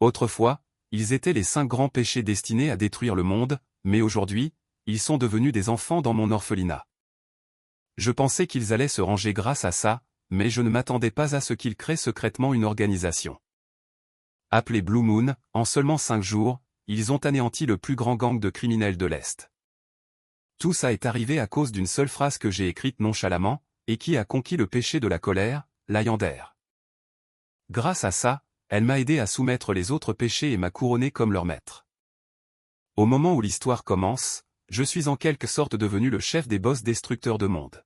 Autrefois, ils étaient les 5 grands péchés destinés à détruire le monde, mais aujourd'hui, ils sont devenus des enfants dans mon orphelinat. Je pensais qu'ils allaient se ranger grâce à ça, mais je ne m'attendais pas à ce qu'ils créent secrètement une organisation. Appelés Blue Moon, en seulement 5 jours, ils ont anéanti le plus grand gang de criminels de l'Est. Tout ça est arrivé à cause d'une seule phrase que j'ai écrite nonchalamment, et qui a conquis le péché de la colère, Lyander. Grâce à ça, elle m'a aidé à soumettre les autres péchés et m'a couronné comme leur maître. Au moment où l'histoire commence, je suis en quelque sorte devenu le chef des boss destructeurs de monde.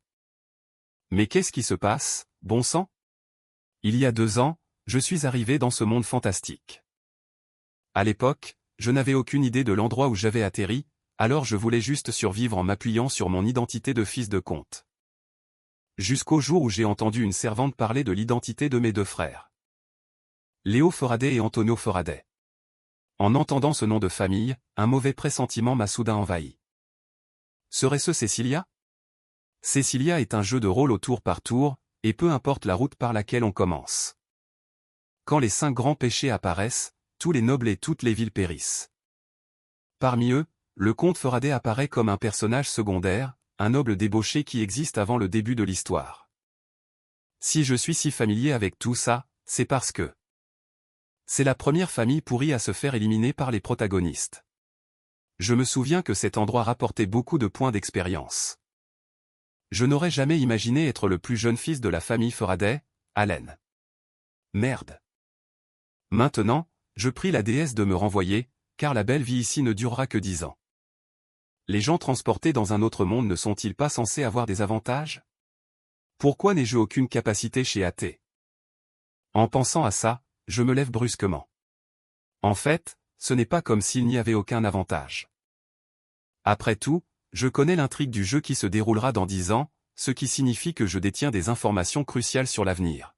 Mais qu'est-ce qui se passe, bon sang? Il y a 2 ans, je suis arrivé dans ce monde fantastique. À l'époque, je n'avais aucune idée de l'endroit où j'avais atterri, alors je voulais juste survivre en m'appuyant sur mon identité de fils de comte. Jusqu'au jour où j'ai entendu une servante parler de l'identité de mes 2 frères. Léo Faraday et Antonio Faraday. En entendant ce nom de famille, un mauvais pressentiment m'a soudain envahi. Serait-ce Cecilia? Cecilia est un jeu de rôle au tour par tour, et peu importe la route par laquelle on commence. Quand les 5 grands péchés apparaissent, tous les nobles et toutes les villes périssent. Parmi eux, le comte Faraday apparaît comme un personnage secondaire, un noble débauché qui existe avant le début de l'histoire. Si je suis si familier avec tout ça, c'est parce que c'est la première famille pourrie à se faire éliminer par les protagonistes. Je me souviens que cet endroit rapportait beaucoup de points d'expérience. Je n'aurais jamais imaginé être le plus jeune fils de la famille Faraday, Allen. Merde. Maintenant, je prie la déesse de me renvoyer, car la belle vie ici ne durera que 10 ans. Les gens transportés dans un autre monde ne sont-ils pas censés avoir des avantages? Pourquoi n'ai-je aucune capacité chez AT? En pensant à ça, je me lève brusquement. En fait, ce n'est pas comme s'il n'y avait aucun avantage. Après tout, je connais l'intrigue du jeu qui se déroulera dans 10 ans, ce qui signifie que je détiens des informations cruciales sur l'avenir.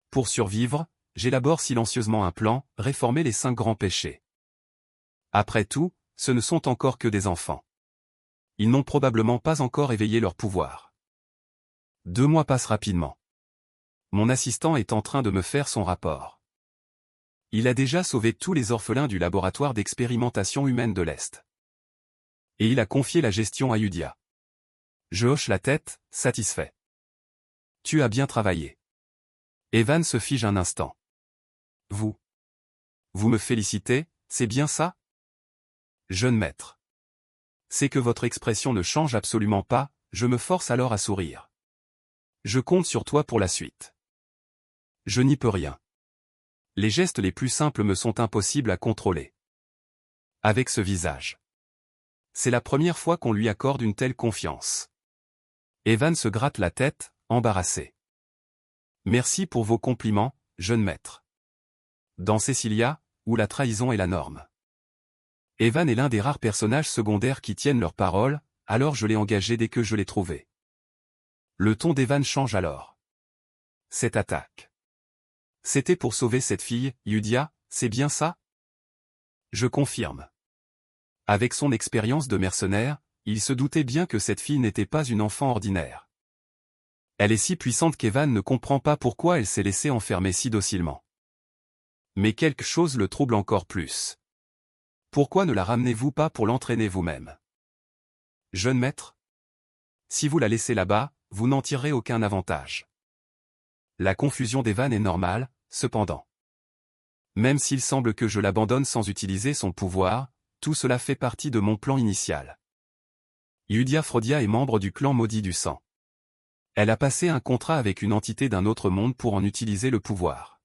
Pour survivre, j'élabore silencieusement un plan, réformer les 5 grands péchés. Après tout, ce ne sont encore que des enfants. Ils n'ont probablement pas encore éveillé leur pouvoir. 2 mois passent rapidement. Mon assistant est en train de me faire son rapport. Il a déjà sauvé tous les orphelins du laboratoire d'expérimentation humaine de l'Est. Et il a confié la gestion à Yudia. Je hoche la tête, satisfait. Tu as bien travaillé. Evan se fige un instant. Vous me félicitez, c'est bien ça? Jeune maître. C'est que votre expression ne change absolument pas, je me force alors à sourire. Je compte sur toi pour la suite. Je n'y peux rien. Les gestes les plus simples me sont impossibles à contrôler. Avec ce visage. C'est la première fois qu'on lui accorde une telle confiance. Evan se gratte la tête, embarrassé. Merci pour vos compliments, jeune maître. Dans Cecilia, où la trahison est la norme. Evan est l'un des rares personnages secondaires qui tiennent leur parole, alors je l'ai engagé dès que je l'ai trouvé. Le ton d'Evan change alors. Cette attaque. C'était pour sauver cette fille, Yudia, c'est bien ça? Je confirme. Avec son expérience de mercenaire, il se doutait bien que cette fille n'était pas une enfant ordinaire. Elle est si puissante qu'Evan ne comprend pas pourquoi elle s'est laissée enfermer si docilement. Mais quelque chose le trouble encore plus. Pourquoi ne la ramenez-vous pas pour l'entraîner vous-même? Jeune maître? Si vous la laissez là-bas, vous n'en tirerez aucun avantage. La confusion d'Evan est normale, cependant. Même s'il semble que je l'abandonne sans utiliser son pouvoir, tout cela fait partie de mon plan initial. Yudia Frodia est membre du clan maudit du sang. Elle a passé un contrat avec une entité d'un autre monde pour en utiliser le pouvoir.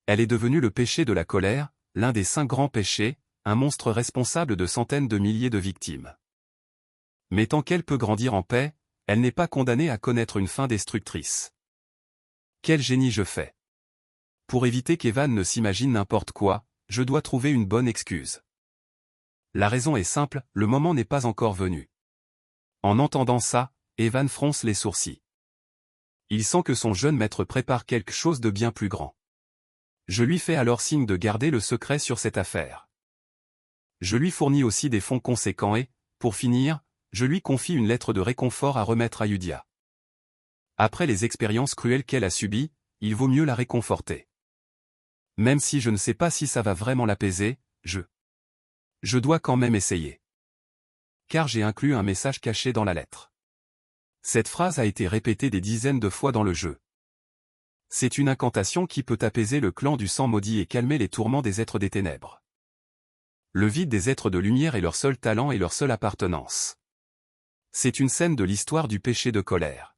Elle est devenue le péché de la colère, l'un des 5 grands péchés, un monstre responsable de centaines de milliers de victimes. Mais tant qu'elle peut grandir en paix, elle n'est pas condamnée à connaître une fin destructrice. Quel génie je fais! Pour éviter qu'Evan ne s'imagine n'importe quoi, je dois trouver une bonne excuse. La raison est simple, le moment n'est pas encore venu. En entendant ça, Evan fronce les sourcils. Il sent que son jeune maître prépare quelque chose de bien plus grand. Je lui fais alors signe de garder le secret sur cette affaire. Je lui fournis aussi des fonds conséquents et, pour finir, je lui confie une lettre de réconfort à remettre à Yudia. Après les expériences cruelles qu'elle a subies, il vaut mieux la réconforter. Même si je ne sais pas si ça va vraiment l'apaiser, je dois quand même essayer. Car j'ai inclus un message caché dans la lettre. Cette phrase a été répétée des dizaines de fois dans le jeu. C'est une incantation qui peut apaiser le clan du sang maudit et calmer les tourments des êtres des ténèbres. Le vide des êtres de lumière est leur seul talent et leur seule appartenance. C'est une scène de l'histoire du péché de colère.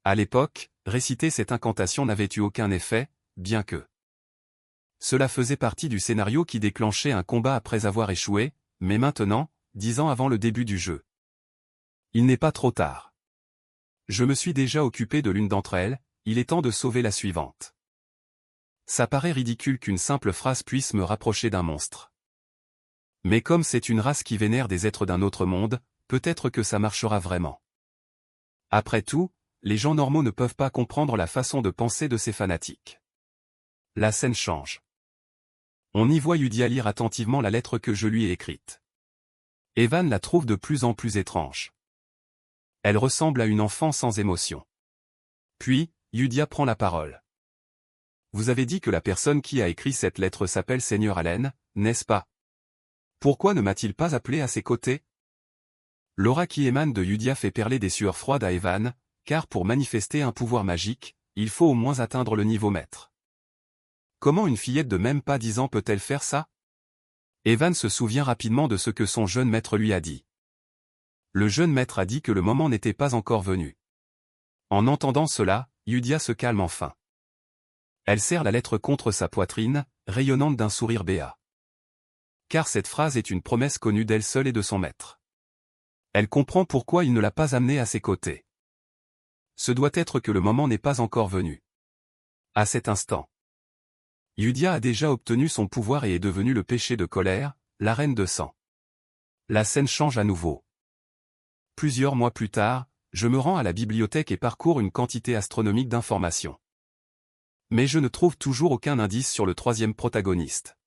À l'époque, réciter cette incantation n'avait eu aucun effet, bien que cela faisait partie du scénario qui déclenchait un combat après avoir échoué, mais maintenant, 10 ans avant le début du jeu. Il n'est pas trop tard. Je me suis déjà occupé de l'une d'entre elles, il est temps de sauver la suivante. Ça paraît ridicule qu'une simple phrase puisse me rapprocher d'un monstre. Mais comme c'est une race qui vénère des êtres d'un autre monde, peut-être que ça marchera vraiment. Après tout, les gens normaux ne peuvent pas comprendre la façon de penser de ces fanatiques. La scène change. On y voit Yudia lire attentivement la lettre que je lui ai écrite. Evan la trouve de plus en plus étrange. Elle ressemble à une enfant sans émotion. Puis, Yudia prend la parole. Vous avez dit que la personne qui a écrit cette lettre s'appelle Seigneur Allen, n'est-ce pas? Pourquoi ne m'a-t-il pas appelé à ses côtés? L'aura qui émane de Yudia fait perler des sueurs froides à Evan, car pour manifester un pouvoir magique, il faut au moins atteindre le niveau maître. Comment une fillette de même pas 10 ans peut-elle faire ça? Evan se souvient rapidement de ce que son jeune maître lui a dit. Le jeune maître a dit que le moment n'était pas encore venu. En entendant cela, Yudia se calme enfin. Elle serre la lettre contre sa poitrine, rayonnante d'un sourire béat. Car cette phrase est une promesse connue d'elle seule et de son maître. Elle comprend pourquoi il ne l'a pas amenée à ses côtés. Ce doit être que le moment n'est pas encore venu. À cet instant, Yudia a déjà obtenu son pouvoir et est devenue le péché de colère, la reine de sang. La scène change à nouveau. Plusieurs mois plus tard, je me rends à la bibliothèque et parcours une quantité astronomique d'informations. Mais je ne trouve toujours aucun indice sur le troisième protagoniste.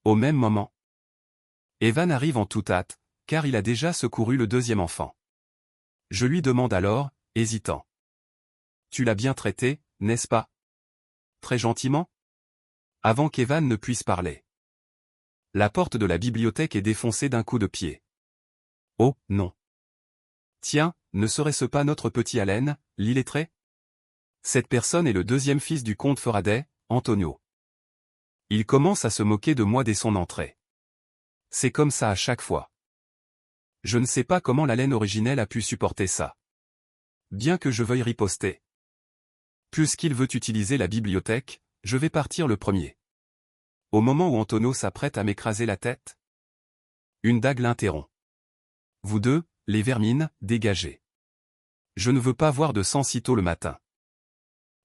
Au même moment, Evan arrive en toute hâte, car il a déjà secouru le deuxième enfant. Je lui demande alors, hésitant. Tu l'as bien traité, n'est-ce pas? Très gentiment? Avant qu'Evan ne puisse parler. La porte de la bibliothèque est défoncée d'un coup de pied. Oh, non. Tiens, ne serait-ce pas notre petit Allen, l'illettré? Cette personne est le deuxième fils du comte Faraday, Antonio. Il commence à se moquer de moi dès son entrée. C'est comme ça à chaque fois. Je ne sais pas comment l'Allen originel a pu supporter ça. Bien que je veuille riposter. Puisqu'il veut utiliser la bibliothèque, je vais partir le premier. Au moment où Antonio s'apprête à m'écraser la tête, une dague l'interrompt. Vous deux, les vermines, dégagez. Je ne veux pas voir de sang sitôt le matin.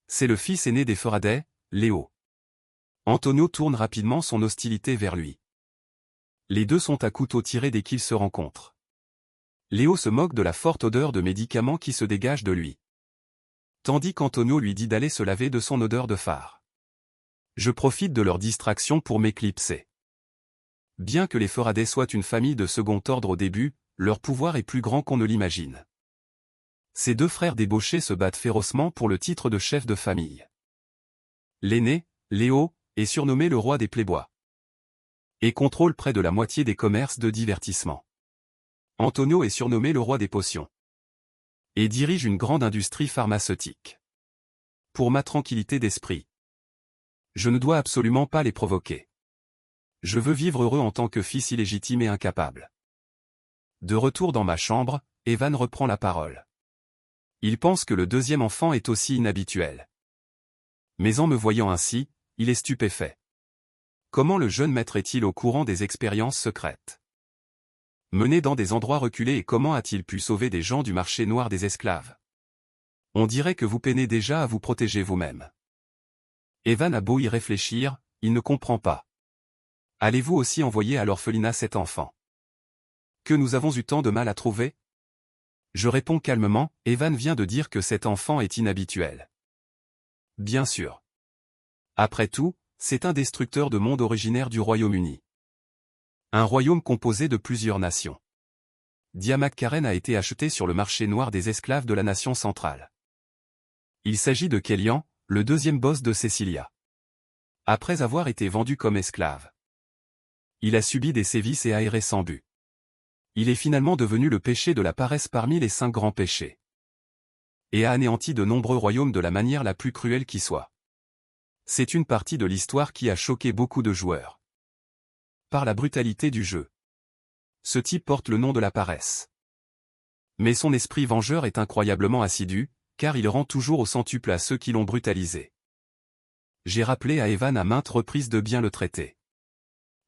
C'est le fils aîné des Faraday, Léo. Antonio tourne rapidement son hostilité vers lui. Les deux sont à couteau tiré dès qu'ils se rencontrent. Léo se moque de la forte odeur de médicaments qui se dégage de lui. Tandis qu'Antonio lui dit d'aller se laver de son odeur de phare. Je profite de leur distraction pour m'éclipser. Bien que les Faraday soient une famille de second ordre au début, leur pouvoir est plus grand qu'on ne l'imagine. Ces deux frères débauchés se battent férocement pour le titre de chef de famille. L'aîné, Léo, est surnommé le roi des playboys. Et contrôle près de la moitié des commerces de divertissement. Antonio est surnommé le roi des potions. Et dirige une grande industrie pharmaceutique. Pour ma tranquillité d'esprit, je ne dois absolument pas les provoquer. Je veux vivre heureux en tant que fils illégitime et incapable. De retour dans ma chambre, Evan reprend la parole. Il pense que le deuxième enfant est aussi inhabituel. Mais en me voyant ainsi, il est stupéfait. Comment le jeune maître est-il au courant des expériences secrètes menées dans des endroits reculés et comment a-t-il pu sauver des gens du marché noir des esclaves? On dirait que vous peinez déjà à vous protéger vous-même. Evan a beau y réfléchir, il ne comprend pas. Allez-vous aussi envoyer à l'orphelinat cet enfant? Que nous avons eu tant de mal à trouver? Je réponds calmement, Evan vient de dire que cet enfant est inhabituel. Bien sûr. Après tout, c'est un destructeur de monde originaire du Royaume-Uni. Un royaume composé de plusieurs nations. Diamak Karen a été acheté sur le marché noir des esclaves de la nation centrale. Il s'agit de Kellyan, le deuxième boss de Cecilia. Après avoir été vendu comme esclave. Il a subi des sévices et a erré sans but. Il est finalement devenu le péché de la paresse parmi les 5 grands péchés. Et a anéanti de nombreux royaumes de la manière la plus cruelle qui soit. C'est une partie de l'histoire qui a choqué beaucoup de joueurs. Par la brutalité du jeu. Ce type porte le nom de la paresse. Mais son esprit vengeur est incroyablement assidu, car il rend toujours au centuple à ceux qui l'ont brutalisé. J'ai rappelé à Evan à maintes reprises de bien le traiter.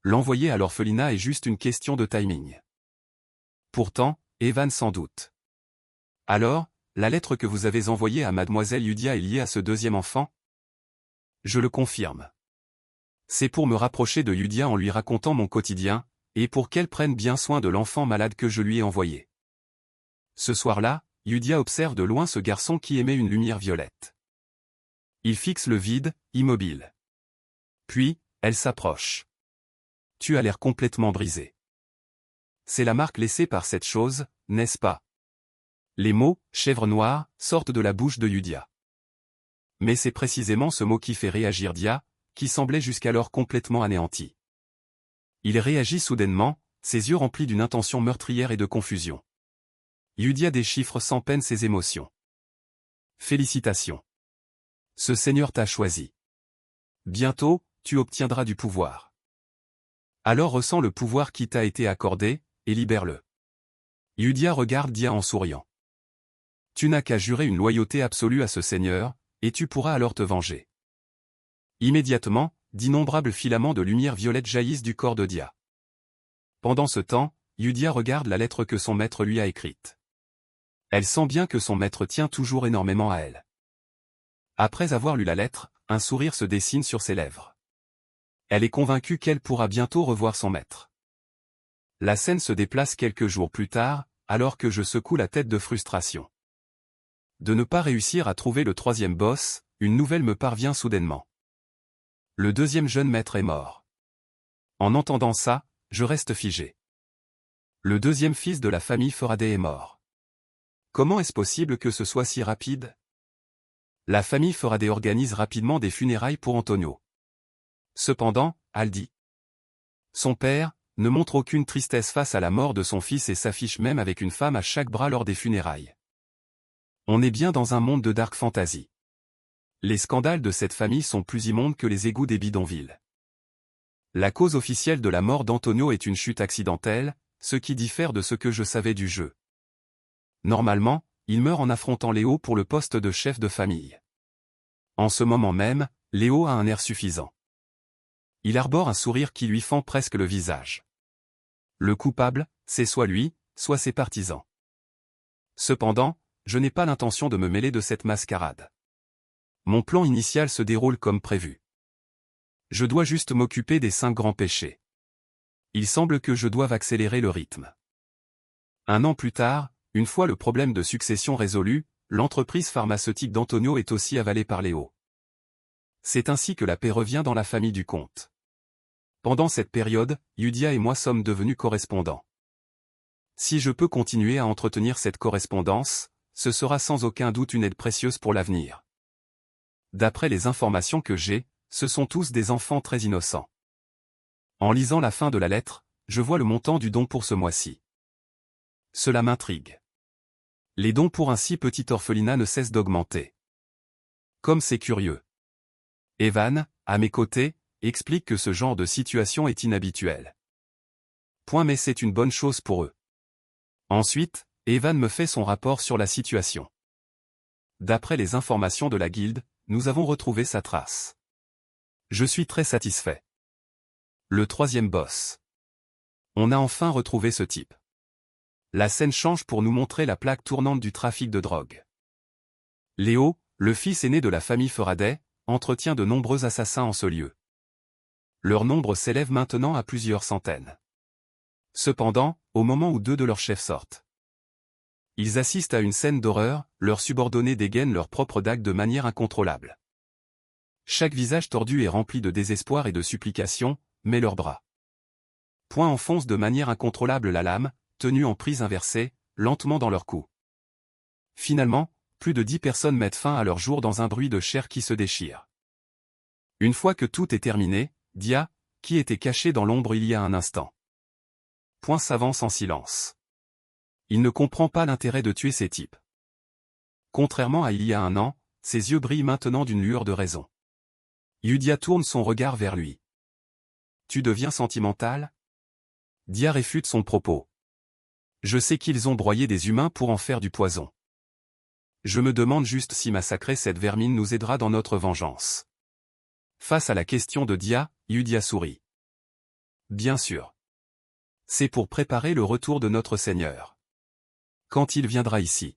L'envoyer à l'orphelinat est juste une question de timing. Pourtant, Evan s'en doute. Alors, la lettre que vous avez envoyée à mademoiselle Yudia est liée à ce deuxième enfant? Je le confirme. C'est pour me rapprocher de Yudia en lui racontant mon quotidien, et pour qu'elle prenne bien soin de l'enfant malade que je lui ai envoyé. Ce soir-là, Yudia observe de loin ce garçon qui émet une lumière violette. Il fixe le vide, immobile. Puis, elle s'approche. Tu as l'air complètement brisé. C'est la marque laissée par cette chose, n'est-ce pas? Les mots « chèvre noire » sortent de la bouche de Yudia. Mais c'est précisément ce mot qui fait réagir Dia, qui semblait jusqu'alors complètement anéanti. Il réagit soudainement, ses yeux remplis d'une intention meurtrière et de confusion. Yudia déchiffre sans peine ses émotions. Félicitations. Ce Seigneur t'a choisi. Bientôt, tu obtiendras du pouvoir. Alors ressens le pouvoir qui t'a été accordé, et libère-le. Yudia regarde Dia en souriant. Tu n'as qu'à jurer une loyauté absolue à ce Seigneur, et tu pourras alors te venger. Immédiatement, d'innombrables filaments de lumière violette jaillissent du corps de Dia. Pendant ce temps, Yudia regarde la lettre que son maître lui a écrite. Elle sent bien que son maître tient toujours énormément à elle. Après avoir lu la lettre, un sourire se dessine sur ses lèvres. Elle est convaincue qu'elle pourra bientôt revoir son maître. La scène se déplace quelques jours plus tard, alors que je secoue la tête de frustration. De ne pas réussir à trouver le 3e boss, une nouvelle me parvient soudainement. Le 2e jeune maître est mort. En entendant ça, je reste figé. Le 2e fils de la famille Faraday est mort. Comment est-ce possible que ce soit si rapide? La famille Faraday organise rapidement des funérailles pour Antonio. Cependant, Aldi, son père, ne montre aucune tristesse face à la mort de son fils et s'affiche même avec une femme à chaque bras lors des funérailles. On est bien dans un monde de dark fantasy. Les scandales de cette famille sont plus immondes que les égouts des bidonvilles. La cause officielle de la mort d'Antonio est une chute accidentelle, ce qui diffère de ce que je savais du jeu. Normalement, il meurt en affrontant Léo pour le poste de chef de famille. En ce moment même, Léo a un air suffisant. Il arbore un sourire qui lui fend presque le visage. Le coupable, c'est soit lui, soit ses partisans. Cependant, je n'ai pas l'intention de me mêler de cette mascarade. Mon plan initial se déroule comme prévu. Je dois juste m'occuper des 5 grands péchés. Il semble que je doive accélérer le rythme. 1 an plus tard, une fois le problème de succession résolu, l'entreprise pharmaceutique d'Antonio est aussi avalée par Léo. C'est ainsi que la paix revient dans la famille du comte. Pendant cette période, Yudia et moi sommes devenus correspondants. Si je peux continuer à entretenir cette correspondance, ce sera sans aucun doute une aide précieuse pour l'avenir. D'après les informations que j'ai, ce sont tous des enfants très innocents. En lisant la fin de la lettre, je vois le montant du don pour ce mois-ci. Cela m'intrigue. Les dons pour un si petit orphelinat ne cessent d'augmenter. Comme c'est curieux. Evan, à mes côtés, explique que ce genre de situation est inhabituel. Mais c'est une bonne chose pour eux. Ensuite, Evan me fait son rapport sur la situation. D'après les informations de la guilde, nous avons retrouvé sa trace. Je suis très satisfait. Le 3e boss. On a enfin retrouvé ce type. La scène change pour nous montrer la plaque tournante du trafic de drogue. Léo, le fils aîné de la famille Faraday, entretient de nombreux assassins en ce lieu. Leur nombre s'élève maintenant à plusieurs centaines. Cependant, au moment où 2 de leurs chefs sortent, ils assistent à une scène d'horreur, leurs subordonnés dégainent leurs propres dagues de manière incontrôlable. Chaque visage tordu est rempli de désespoir et de supplication, mais leurs bras enfoncent de manière incontrôlable la lame, tenue en prise inversée, lentement dans leur cou. Finalement, plus de 10 personnes mettent fin à leur jour dans un bruit de chair qui se déchire. Une fois que tout est terminé, Dia, qui était caché dans l'ombre il y a un instant. Point s'avance en silence. Il ne comprend pas l'intérêt de tuer ces types. Contrairement à il y a un an, ses yeux brillent maintenant d'une lueur de raison. Yudia tourne son regard vers lui. Tu deviens sentimental? Dia réfute son propos. Je sais qu'ils ont broyé des humains pour en faire du poison. Je me demande juste si massacrer cette vermine nous aidera dans notre vengeance. Face à la question de Dia, Yudia sourit. Bien sûr. C'est pour préparer le retour de notre Seigneur. Quand il viendra ici.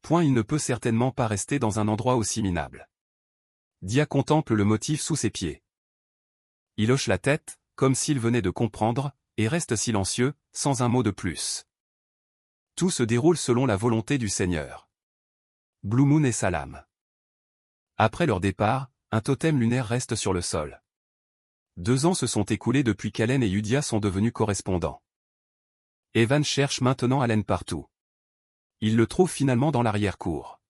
Il ne peut certainement pas rester dans un endroit aussi minable. Dia contemple le motif sous ses pieds. Il hoche la tête, comme s'il venait de comprendre, et reste silencieux, sans un mot de plus. Tout se déroule selon la volonté du Seigneur. Blue Moon et Salam. Après leur départ, un totem lunaire reste sur le sol. 2 ans se sont écoulés depuis qu'Allen et Yudia sont devenus correspondants. Evan cherche maintenant Allen partout. Il le trouve finalement dans l'arrière-cour.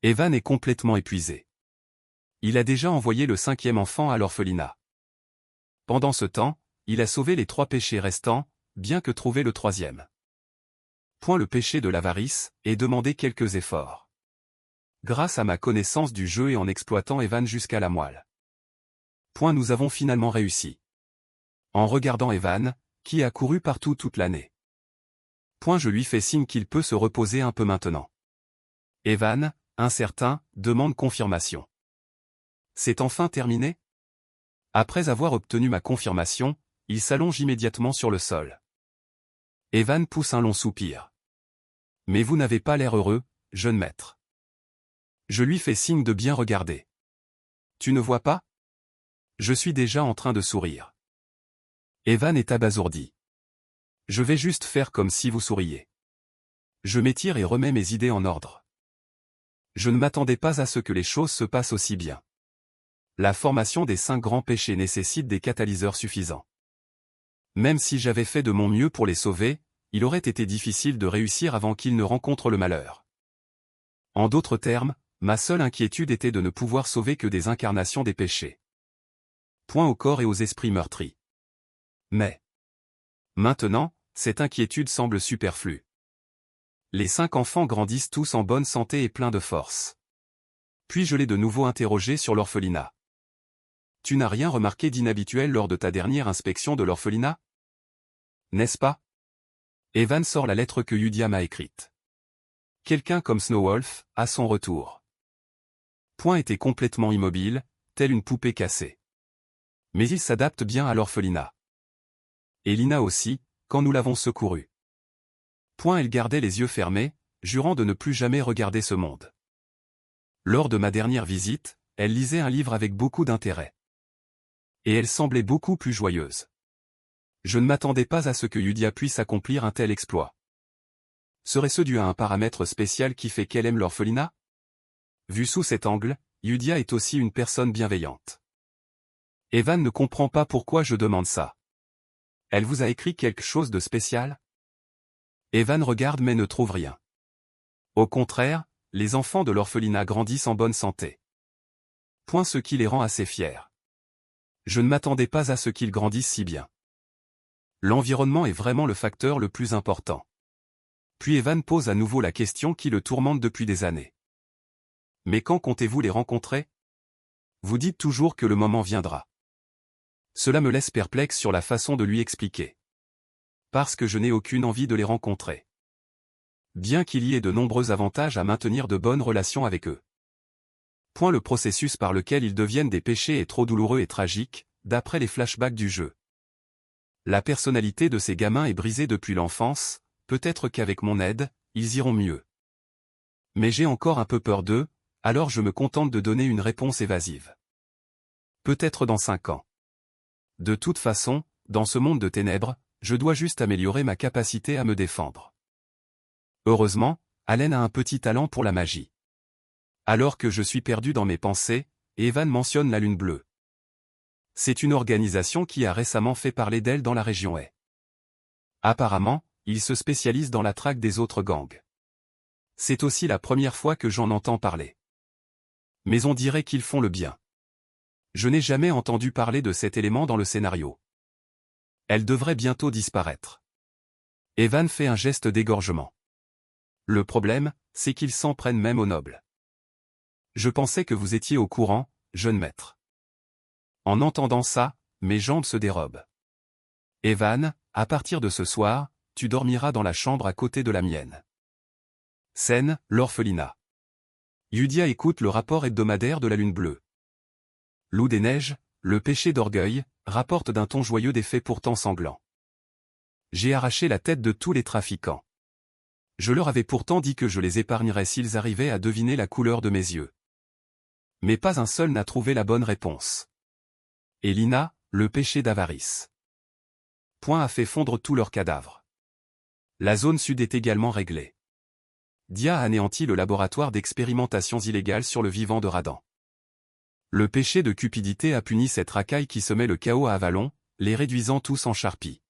Evan est complètement épuisé. Il a déjà envoyé le 5e enfant à l'orphelinat. Pendant ce temps, il a sauvé les 3 péchés restants, bien que trouvé le 3e. Le péché de l'avarice, et demandé quelques efforts. Grâce à ma connaissance du jeu et en exploitant Evan jusqu'à la moelle. Nous avons finalement réussi. En regardant Evan, qui a couru partout toute l'année. Je lui fais signe qu'il peut se reposer un peu maintenant. Evan, incertain, demande confirmation. C'est enfin terminé? Après avoir obtenu ma confirmation, il s'allonge immédiatement sur le sol. Evan pousse un long soupir. Mais vous n'avez pas l'air heureux, jeune maître. Je lui fais signe de bien regarder. Tu ne vois pas? Je suis déjà en train de sourire. Evan est abasourdi. Je vais juste faire comme si vous souriez. Je m'étire et remets mes idées en ordre. Je ne m'attendais pas à ce que les choses se passent aussi bien. La formation des 5 grands péchés nécessite des catalyseurs suffisants. Même si j'avais fait de mon mieux pour les sauver, il aurait été difficile de réussir avant qu'ils ne rencontrent le malheur. En d'autres termes, ma seule inquiétude était de ne pouvoir sauver que des incarnations des péchés. Au corps et aux esprits meurtris. Mais maintenant, cette inquiétude semble superflue. Les 5 enfants grandissent tous en bonne santé et pleins de force. Puis je l'ai de nouveau interrogé sur l'orphelinat. Tu n'as rien remarqué d'inhabituel lors de ta dernière inspection de l'orphelinat? N'est-ce pas? Evan sort la lettre que Yudia m'a écrite. Quelqu'un comme Snowwolf, à son retour. Était complètement immobile, telle une poupée cassée. Mais il s'adapte bien à l'orphelinat. Et Lina aussi, quand nous l'avons secouru. Elle gardait les yeux fermés, jurant de ne plus jamais regarder ce monde. Lors de ma dernière visite, elle lisait un livre avec beaucoup d'intérêt. Et elle semblait beaucoup plus joyeuse. Je ne m'attendais pas à ce que Yudia puisse accomplir un tel exploit. Serait-ce dû à un paramètre spécial qui fait qu'elle aime l'orphelinat? Vu sous cet angle, Yudia est aussi une personne bienveillante. Evan ne comprend pas pourquoi je demande ça. Elle vous a écrit quelque chose de spécial? Evan regarde mais ne trouve rien. Au contraire, les enfants de l'orphelinat grandissent en bonne santé. Ce qui les rend assez fiers. Je ne m'attendais pas à ce qu'ils grandissent si bien. L'environnement est vraiment le facteur le plus important. Puis Evan pose à nouveau la question qui le tourmente depuis des années. Mais quand comptez-vous les rencontrer? Vous dites toujours que le moment viendra. Cela me laisse perplexe sur la façon de lui expliquer. Parce que je n'ai aucune envie de les rencontrer. Bien qu'il y ait de nombreux avantages à maintenir de bonnes relations avec eux. Le processus par lequel ils deviennent des péchés est trop douloureux et tragique, d'après les flashbacks du jeu. La personnalité de ces gamins est brisée depuis l'enfance, peut-être qu'avec mon aide, ils iront mieux. Mais j'ai encore un peu peur d'eux, alors je me contente de donner une réponse évasive. Peut-être dans 5 ans. De toute façon, dans ce monde de ténèbres, je dois juste améliorer ma capacité à me défendre. Heureusement, Allen a un petit talent pour la magie. Alors que je suis perdu dans mes pensées, Evan mentionne la Lune Bleue. C'est une organisation qui a récemment fait parler d'elle dans la région Est. Apparemment, il se spécialise dans la traque des autres gangs. C'est aussi la première fois que j'en entends parler. Mais on dirait qu'ils font le bien. Je n'ai jamais entendu parler de cet élément dans le scénario. Elle devrait bientôt disparaître. Evan fait un geste d'égorgement. Le problème, c'est qu'ils s'en prennent même aux nobles. Je pensais que vous étiez au courant, jeune maître. En entendant ça, mes jambes se dérobent. Evan, à partir de ce soir, tu dormiras dans la chambre à côté de la mienne. Scène, l'orphelinat. Yudia écoute le rapport hebdomadaire de la Lune bleue. Loup des neiges, le péché d'orgueil, rapporte d'un ton joyeux des faits pourtant sanglants. J'ai arraché la tête de tous les trafiquants. Je leur avais pourtant dit que je les épargnerais s'ils arrivaient à deviner la couleur de mes yeux. Mais pas un seul n'a trouvé la bonne réponse. Et Lina, le péché d'avarice. Point a fait fondre tous leurs cadavres. La zone sud est également réglée. Dia a anéanti le laboratoire d'expérimentations illégales sur le vivant de Radan. Le péché de cupidité a puni cette racaille qui semait le chaos à Avalon, les réduisant tous en charpie.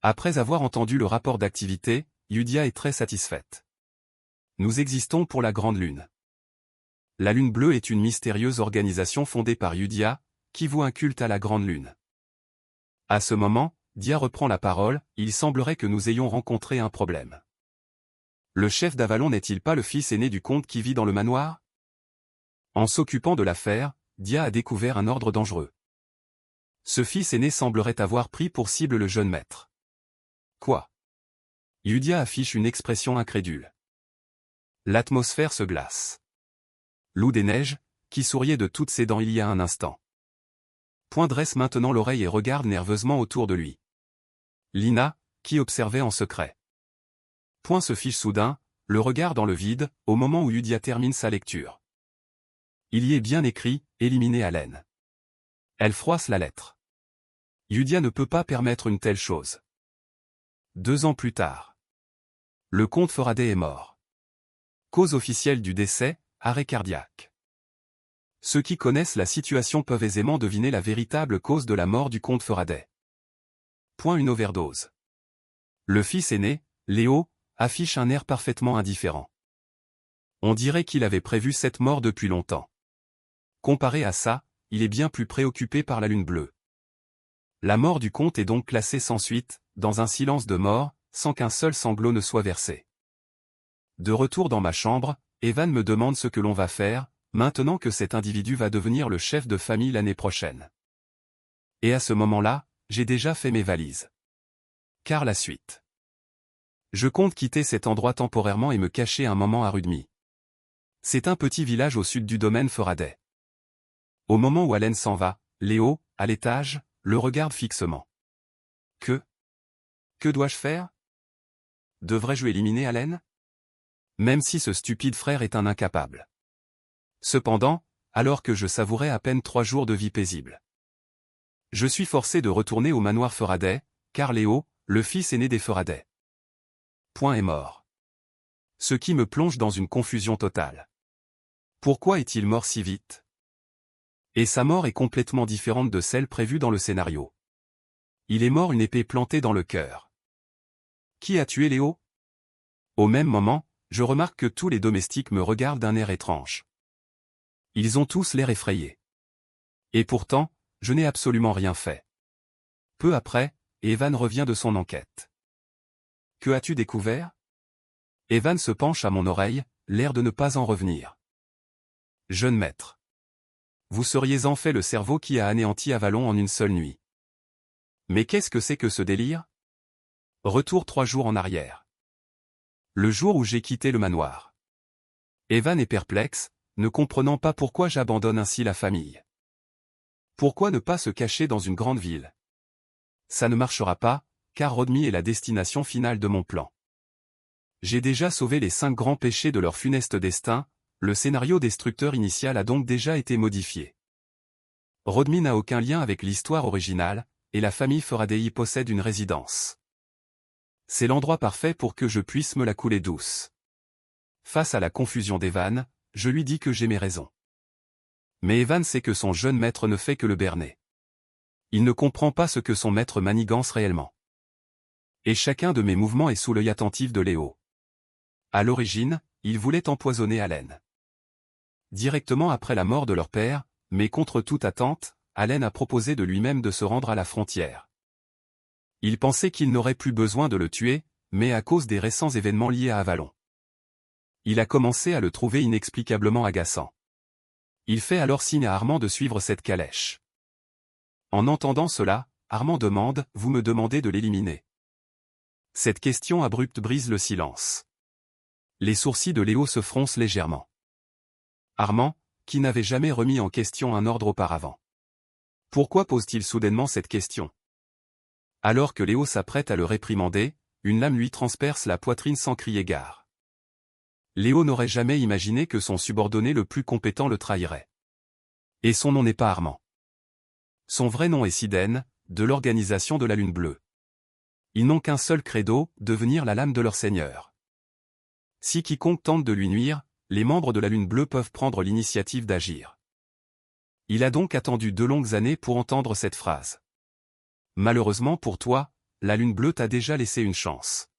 Après avoir entendu le rapport d'activité, Yudia est très satisfaite. Nous existons pour la Grande Lune. La Lune Bleue est une mystérieuse organisation fondée par Yudia, qui voue un culte à la Grande Lune. À ce moment, Dia reprend la parole, il semblerait que nous ayons rencontré un problème. Le chef d'Avalon n'est-il pas le fils aîné du comte qui vit dans le manoir? En s'occupant de l'affaire, Dia a découvert un ordre dangereux. Ce fils aîné semblerait avoir pris pour cible le jeune maître. Quoi? Yudia affiche une expression incrédule. L'atmosphère se glace. Loup des neiges, qui souriait de toutes ses dents il y a un instant. Point dresse maintenant l'oreille et regarde nerveusement autour de lui. Lina, qui observait en secret. Point se fiche soudain, le regard dans le vide, au moment où Yudia termine sa lecture. Il y est bien écrit, éliminer Allen. Elle froisse la lettre. Yudia ne peut pas permettre une telle chose. 2 ans plus tard. Le comte Faraday est mort. Cause officielle du décès, arrêt cardiaque. Ceux qui connaissent la situation peuvent aisément deviner la véritable cause de la mort du comte Faraday. Point une overdose. Le fils aîné, Léo, affiche un air parfaitement indifférent. On dirait qu'il avait prévu cette mort depuis longtemps. Comparé à ça, il est bien plus préoccupé par la Lune bleue. La mort du comte est donc classée sans suite, dans un silence de mort, sans qu'un seul sanglot ne soit versé. De retour dans ma chambre, Evan me demande ce que l'on va faire, maintenant que cet individu va devenir le chef de famille l'année prochaine. Et à ce moment-là, j'ai déjà fait mes valises. Car la suite. Je compte quitter cet endroit temporairement et me cacher un moment à Rudemy. C'est un petit village au sud du domaine Faraday. Au moment où Allen s'en va, Léo, à l'étage, le regarde fixement. Que dois-je faire? Devrais-je éliminer Allen? Même si ce stupide frère est un incapable. Cependant, alors que je savourais à peine 3 jours de vie paisible. Je suis forcé de retourner au manoir Faraday, car Léo, le fils aîné des Faraday. Point est mort. Ce qui me plonge dans une confusion totale. Pourquoi est-il mort si vite? Et sa mort est complètement différente de celle prévue dans le scénario. Il est mort une épée plantée dans le cœur. Qui a tué Léo? Au même moment, je remarque que tous les domestiques me regardent d'un air étrange. Ils ont tous l'air effrayés. Et pourtant, je n'ai absolument rien fait. Peu après, Evan revient de son enquête. Que as-tu découvert? Evan se penche à mon oreille, l'air de ne pas en revenir. Jeune maître. Vous seriez en fait le cerveau qui a anéanti Avalon en une seule nuit. Mais qu'est-ce que c'est que ce délire? Retour 3 jours en arrière. Le jour où j'ai quitté le manoir. Evan est perplexe, ne comprenant pas pourquoi j'abandonne ainsi la famille. Pourquoi ne pas se cacher dans une grande ville? Ça ne marchera pas, car Rudemy est la destination finale de mon plan. J'ai déjà sauvé les 5 grands péchés de leur funeste destin, le scénario destructeur initial a donc déjà été modifié. Rudemy n'a aucun lien avec l'histoire originale, et la famille Faraday y possède une résidence. C'est l'endroit parfait pour que je puisse me la couler douce. Face à la confusion d'Evan, je lui dis que j'ai mes raisons. Mais Evan sait que son jeune maître ne fait que le berner. Il ne comprend pas ce que son maître manigance réellement. Et chacun de mes mouvements est sous l'œil attentif de Léo. À l'origine, il voulait empoisonner Allen. Directement après la mort de leur père, mais contre toute attente, Allen a proposé de lui-même de se rendre à la frontière. Il pensait qu'il n'aurait plus besoin de le tuer, mais à cause des récents événements liés à Avalon. Il a commencé à le trouver inexplicablement agaçant. Il fait alors signe à Armand de suivre cette calèche. En entendant cela, Armand demande « Vous me demandez de l'éliminer ?» Cette question abrupte brise le silence. Les sourcils de Léo se froncent légèrement. Armand, qui n'avait jamais remis en question un ordre auparavant. Pourquoi pose-t-il soudainement cette question? Alors que Léo s'apprête à le réprimander, une lame lui transperce la poitrine sans crier gare. Léo n'aurait jamais imaginé que son subordonné le plus compétent le trahirait. Et son nom n'est pas Armand. Son vrai nom est Siden, de l'organisation de la Lune Bleue. Ils n'ont qu'un seul credo, devenir la lame de leur seigneur. Si quiconque tente de lui nuire, les membres de la Lune Bleue peuvent prendre l'initiative d'agir. Il a donc attendu 2 longues années pour entendre cette phrase. Malheureusement pour toi, la Lune Bleue t'a déjà laissé une chance.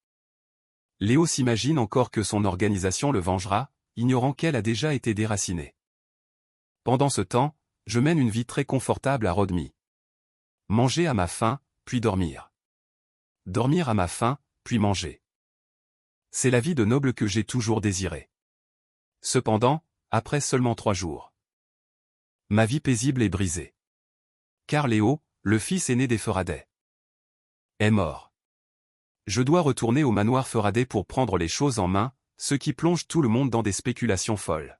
Léo s'imagine encore que son organisation le vengera, ignorant qu'elle a déjà été déracinée. Pendant ce temps, je mène une vie très confortable à Rodmy. Manger à ma faim, puis dormir. Dormir à ma faim, puis manger. C'est la vie de noble que j'ai toujours désirée. Cependant, après seulement 3 jours, ma vie paisible est brisée. Car Léo, le fils aîné des Faraday, est mort. Je dois retourner au manoir Faraday pour prendre les choses en main, ce qui plonge tout le monde dans des spéculations folles.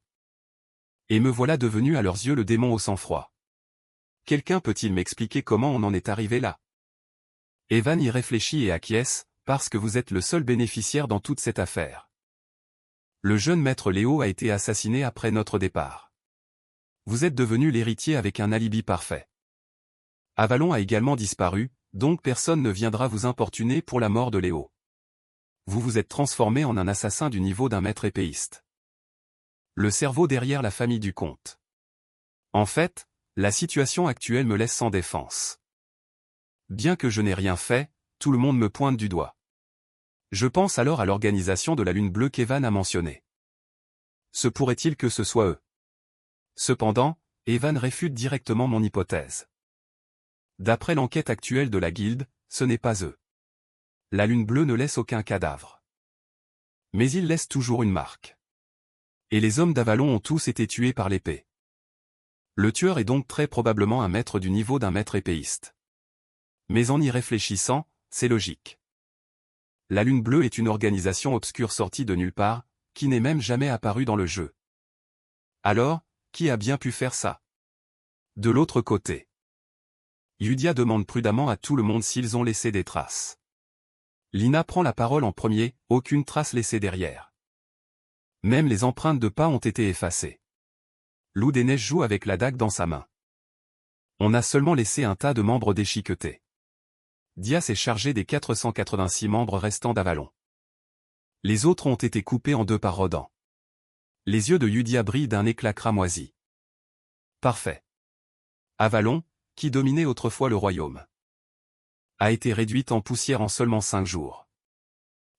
Et me voilà devenu à leurs yeux le démon au sang-froid. Quelqu'un peut-il m'expliquer comment on en est arrivé là? Evan y réfléchit et acquiesce, parce que vous êtes le seul bénéficiaire dans toute cette affaire. Le jeune maître Léo a été assassiné après notre départ. Vous êtes devenu l'héritier avec un alibi parfait. Avalon a également disparu, donc personne ne viendra vous importuner pour la mort de Léo. Vous vous êtes transformé en un assassin du niveau d'un maître épéiste. Le cerveau derrière la famille du comte. En fait, la situation actuelle me laisse sans défense. Bien que je n'ai rien fait, tout le monde me pointe du doigt. Je pense alors à l'organisation de la Lune Bleue qu'Evan a mentionnée. Se pourrait-il que ce soit eux? Cependant, Evan réfute directement mon hypothèse. D'après l'enquête actuelle de la guilde, ce n'est pas eux. La Lune Bleue ne laisse aucun cadavre. Mais il laisse toujours une marque. Et les hommes d'Avalon ont tous été tués par l'épée. Le tueur est donc très probablement un maître du niveau d'un maître épéiste. Mais en y réfléchissant, c'est logique. La Lune Bleue est une organisation obscure sortie de nulle part, qui n'est même jamais apparue dans le jeu. Alors, qui a bien pu faire ça? De l'autre côté, Yudia demande prudemment à tout le monde s'ils ont laissé des traces. Lina prend la parole en premier, aucune trace laissée derrière. Même les empreintes de pas ont été effacées. Loup des Neiges joue avec la dague dans sa main. On a seulement laissé un tas de membres déchiquetés. Dia s'est chargé des 486 membres restants d'Avalon. Les autres ont été coupés en 2 par Rodan. Les yeux de Yudia brillent d'un éclat cramoisi. Parfait. Avalon, qui dominait autrefois le royaume, a été réduite en poussière en seulement 5 jours.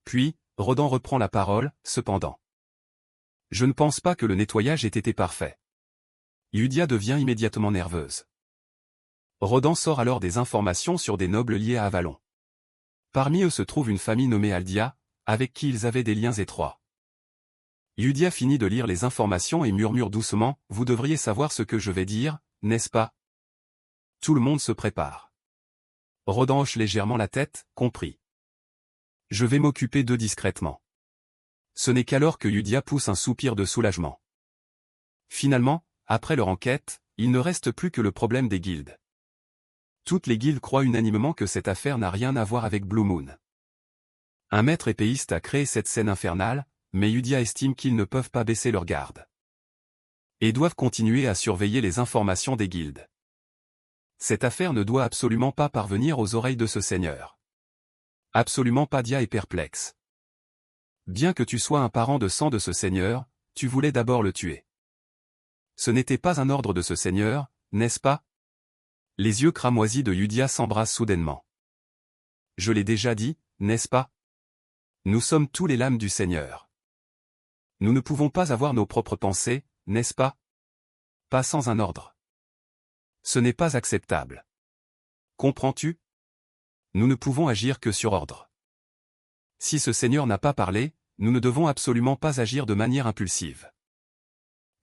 Puis, Rodan reprend la parole, cependant. Je ne pense pas que le nettoyage ait été parfait. Yudia devient immédiatement nerveuse. Rodan sort alors des informations sur des nobles liés à Avalon. Parmi eux se trouve une famille nommée Aldia, avec qui ils avaient des liens étroits. Yudia finit de lire les informations et murmure doucement, « Vous devriez savoir ce que je vais dire, n'est-ce pas ?» Tout le monde se prépare. Rodan hoche légèrement la tête, compris. Je vais m'occuper d'eux discrètement. Ce n'est qu'alors que Yudia pousse un soupir de soulagement. Finalement, après leur enquête, il ne reste plus que le problème des guildes. Toutes les guildes croient unanimement que cette affaire n'a rien à voir avec Blue Moon. Un maître épéiste a créé cette scène infernale, mais Yudia estime qu'ils ne peuvent pas baisser leur garde. Et doivent continuer à surveiller les informations des guildes. Cette affaire ne doit absolument pas parvenir aux oreilles de ce seigneur. Absolument pas. Dia est perplexe. Bien que tu sois un parent de sang de ce seigneur, tu voulais d'abord le tuer. Ce n'était pas un ordre de ce seigneur, n'est-ce pas? Les yeux cramoisis de Yudia s'embrassent soudainement. Je l'ai déjà dit, n'est-ce pas? Nous sommes tous les lames du Seigneur. Nous ne pouvons pas avoir nos propres pensées, n'est-ce pas? Pas sans un ordre. Ce n'est pas acceptable. Comprends-tu? Nous ne pouvons agir que sur ordre. Si ce Seigneur n'a pas parlé, nous ne devons absolument pas agir de manière impulsive.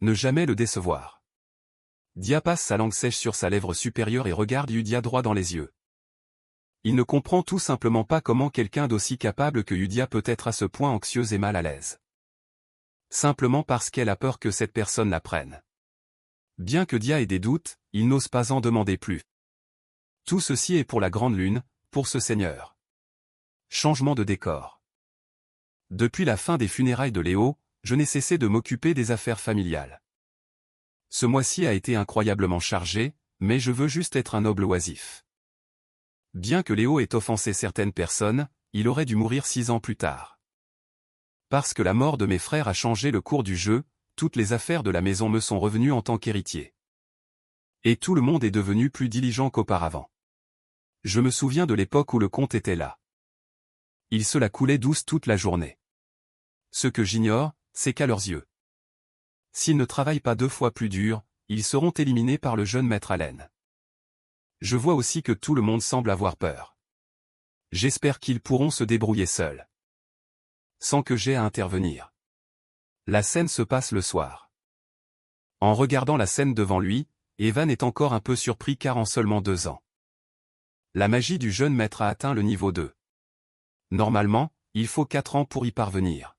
Ne jamais le décevoir. Dia passe sa langue sèche sur sa lèvre supérieure et regarde Yudia droit dans les yeux. Il ne comprend tout simplement pas comment quelqu'un d'aussi capable que Yudia peut être à ce point anxieuse et mal à l'aise. Simplement parce qu'elle a peur que cette personne la prenne. Bien que Dia ait des doutes, il n'ose pas en demander plus. Tout ceci est pour la grande lune, pour ce Seigneur. Changement de décor. Depuis la fin des funérailles de Léo, je n'ai cessé de m'occuper des affaires familiales. Ce mois-ci a été incroyablement chargé, mais je veux juste être un noble oisif. Bien que Léo ait offensé certaines personnes, il aurait dû mourir 6 ans plus tard. Parce que la mort de mes frères a changé le cours du jeu, toutes les affaires de la maison me sont revenues en tant qu'héritier. Et tout le monde est devenu plus diligent qu'auparavant. Je me souviens de l'époque où le comte était là. Il se la coulait douce toute la journée. Ce que j'ignore, c'est qu'à leurs yeux, s'ils ne travaillent pas 2 fois plus dur, ils seront éliminés par le jeune maître Allen. Je vois aussi que tout le monde semble avoir peur. J'espère qu'ils pourront se débrouiller seuls. Sans que j'aie à intervenir. La scène se passe le soir. En regardant la scène devant lui, Evan est encore un peu surpris car en seulement 2 ans, la magie du jeune maître a atteint le niveau 2. Normalement, il faut 4 ans pour y parvenir.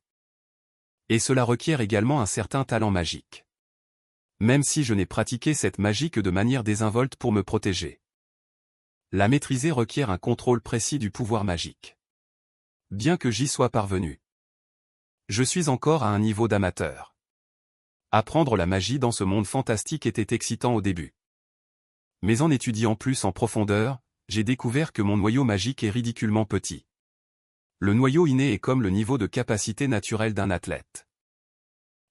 Et cela requiert également un certain talent magique. Même si je n'ai pratiqué cette magie que de manière désinvolte pour me protéger. La maîtriser requiert un contrôle précis du pouvoir magique. Bien que j'y sois parvenu, je suis encore à un niveau d'amateur. Apprendre la magie dans ce monde fantastique était excitant au début. Mais en étudiant plus en profondeur, j'ai découvert que mon noyau magique est ridiculement petit. Le noyau inné est comme le niveau de capacité naturelle d'un athlète.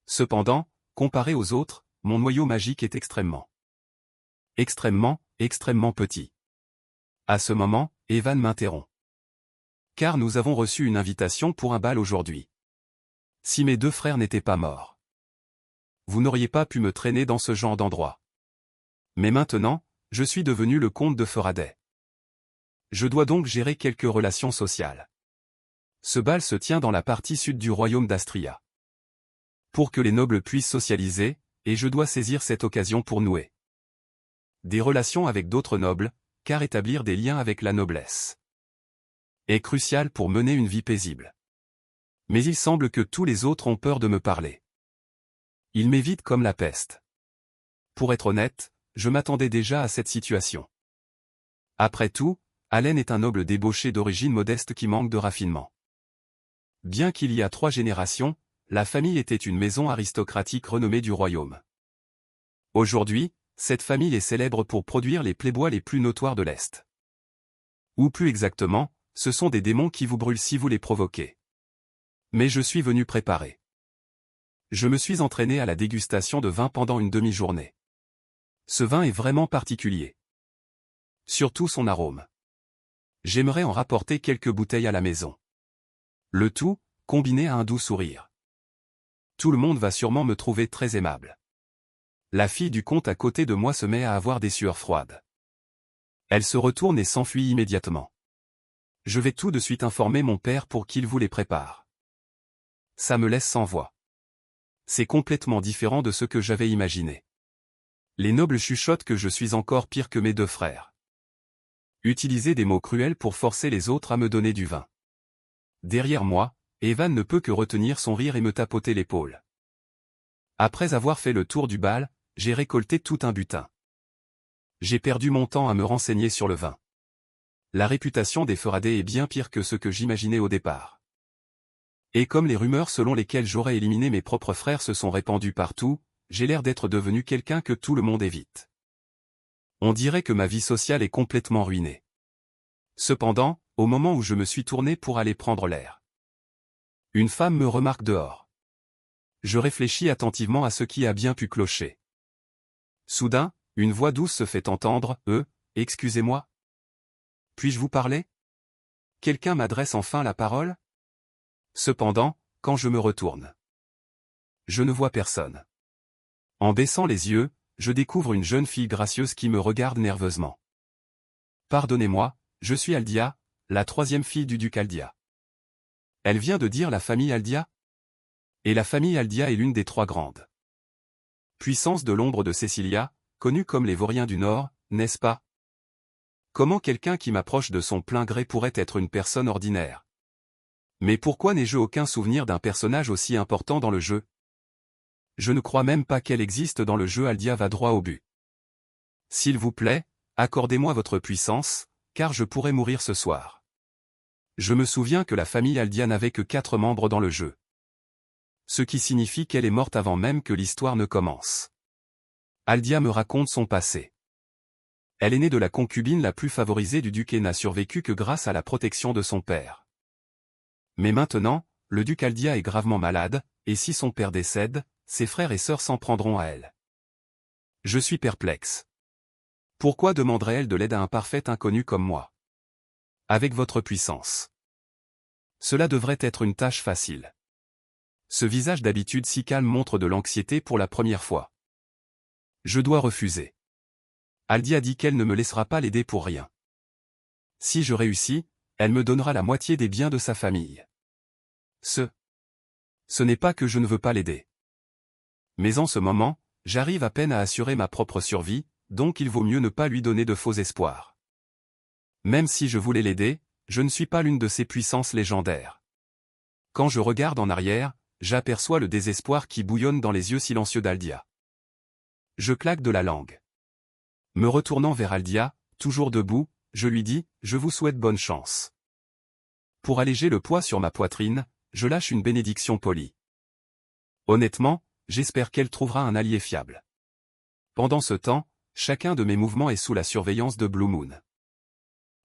Cependant, comparé aux autres, mon noyau magique est extrêmement petit. À ce moment, Evan m'interrompt. Car nous avons reçu une invitation pour un bal aujourd'hui. Si mes 2 frères n'étaient pas morts, vous n'auriez pas pu me traîner dans ce genre d'endroit. Mais maintenant, je suis devenu le comte de Faraday. Je dois donc gérer quelques relations sociales. Ce bal se tient dans la partie sud du royaume d'Astria. Pour que les nobles puissent socialiser, et je dois saisir cette occasion pour nouer des relations avec d'autres nobles, car établir des liens avec la noblesse est crucial pour mener une vie paisible. Mais il semble que tous les autres ont peur de me parler. Ils m'évitent comme la peste. Pour être honnête, je m'attendais déjà à cette situation. Après tout, Allen est un noble débauché d'origine modeste qui manque de raffinement. Bien qu'il y a 3 générations, la famille était une maison aristocratique renommée du royaume. Aujourd'hui, cette famille est célèbre pour produire les playboys les plus notoires de l'Est. Ou plus exactement, ce sont des démons qui vous brûlent si vous les provoquez. Mais je suis venu préparé. Je me suis entraîné à la dégustation de vin pendant une demi-journée. Ce vin est vraiment particulier. Surtout son arôme. J'aimerais en rapporter quelques bouteilles à la maison. Le tout, combiné à un doux sourire. Tout le monde va sûrement me trouver très aimable. La fille du comte à côté de moi se met à avoir des sueurs froides. Elle se retourne et s'enfuit immédiatement. Je vais tout de suite informer mon père pour qu'il vous les prépare. Ça me laisse sans voix. C'est complètement différent de ce que j'avais imaginé. Les nobles chuchotent que je suis encore pire que mes 2 frères. Utiliser des mots cruels pour forcer les autres à me donner du vin. Derrière moi, Evan ne peut que retenir son rire et me tapoter l'épaule. Après avoir fait le tour du bal, j'ai récolté tout un butin. J'ai perdu mon temps à me renseigner sur le vin. La réputation des Faraday est bien pire que ce que j'imaginais au départ. Et comme les rumeurs selon lesquelles j'aurais éliminé mes propres frères se sont répandues partout, j'ai l'air d'être devenu quelqu'un que tout le monde évite. On dirait que ma vie sociale est complètement ruinée. Cependant, au moment où je me suis tourné pour aller prendre l'air, une femme me remarque dehors. Je réfléchis attentivement à ce qui a bien pu clocher. Soudain, une voix douce se fait entendre, « Excusez-moi. Puis-je vous parler ?» Quelqu'un m'adresse enfin la parole. Cependant, quand je me retourne, je ne vois personne. En baissant les yeux, je découvre une jeune fille gracieuse qui me regarde nerveusement. Pardonnez-moi, je suis Aldia, la troisième fille du duc Aldia. Elle vient de dire la famille Aldia? Et la famille Aldia est l'une des trois grandes puissances de l'ombre de Cecilia, connue comme les Vauriens du Nord, n'est-ce pas? Comment quelqu'un qui m'approche de son plein gré pourrait être une personne ordinaire? Mais pourquoi n'ai-je aucun souvenir d'un personnage aussi important dans le jeu? Je ne crois même pas qu'elle existe dans le jeu. Aldia va droit au but. S'il vous plaît, accordez-moi votre puissance, car je pourrais mourir ce soir. Je me souviens que la famille Aldia n'avait que 4 membres dans le jeu. Ce qui signifie qu'elle est morte avant même que l'histoire ne commence. Aldia me raconte son passé. Elle est née de la concubine la plus favorisée du duc et n'a survécu que grâce à la protection de son père. Mais maintenant, le duc Aldia est gravement malade, et si son père décède, ses frères et sœurs s'en prendront à elle. Je suis perplexe. Pourquoi demanderait-elle de l'aide à un parfait inconnu comme moi? Avec votre puissance. Cela devrait être une tâche facile. Ce visage d'habitude si calme montre de l'anxiété pour la première fois. Je dois refuser. Aldia dit qu'elle ne me laissera pas l'aider pour rien. Si je réussis, elle me donnera la moitié des biens de sa famille. Ce n'est pas que je ne veux pas l'aider. Mais en ce moment, j'arrive à peine à assurer ma propre survie, donc il vaut mieux ne pas lui donner de faux espoirs. Même si je voulais l'aider, je ne suis pas l'une de ces puissances légendaires. Quand je regarde en arrière, j'aperçois le désespoir qui bouillonne dans les yeux silencieux d'Aldia. Je claque de la langue. Me retournant vers Aldia, toujours debout, je lui dis, je vous souhaite bonne chance. Pour alléger le poids sur ma poitrine, je lâche une bénédiction polie. Honnêtement, j'espère qu'elle trouvera un allié fiable. Pendant ce temps, chacun de mes mouvements est sous la surveillance de Blue Moon.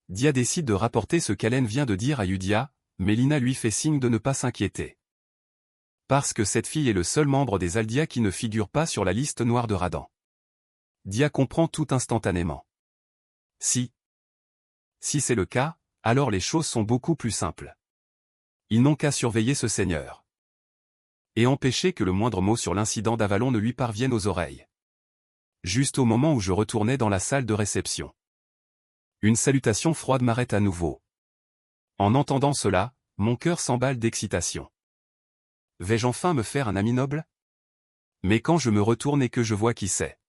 Dia décide de rapporter ce qu'Hélène vient de dire à Yudia, mais Lina lui fait signe de ne pas s'inquiéter. Parce que cette fille est le seul membre des Aldia qui ne figure pas sur la liste noire de Radan. Dia comprend tout instantanément. Si c'est le cas, alors les choses sont beaucoup plus simples. Ils n'ont qu'à surveiller ce seigneur. Et empêcher que le moindre mot sur l'incident d'Avalon ne lui parvienne aux oreilles. Juste au moment où je retournais dans la salle de réception. Une salutation froide m'arrête à nouveau. En entendant cela, mon cœur s'emballe d'excitation. Vais-je enfin me faire un ami noble? Mais quand je me retourne et que je vois qui c'est,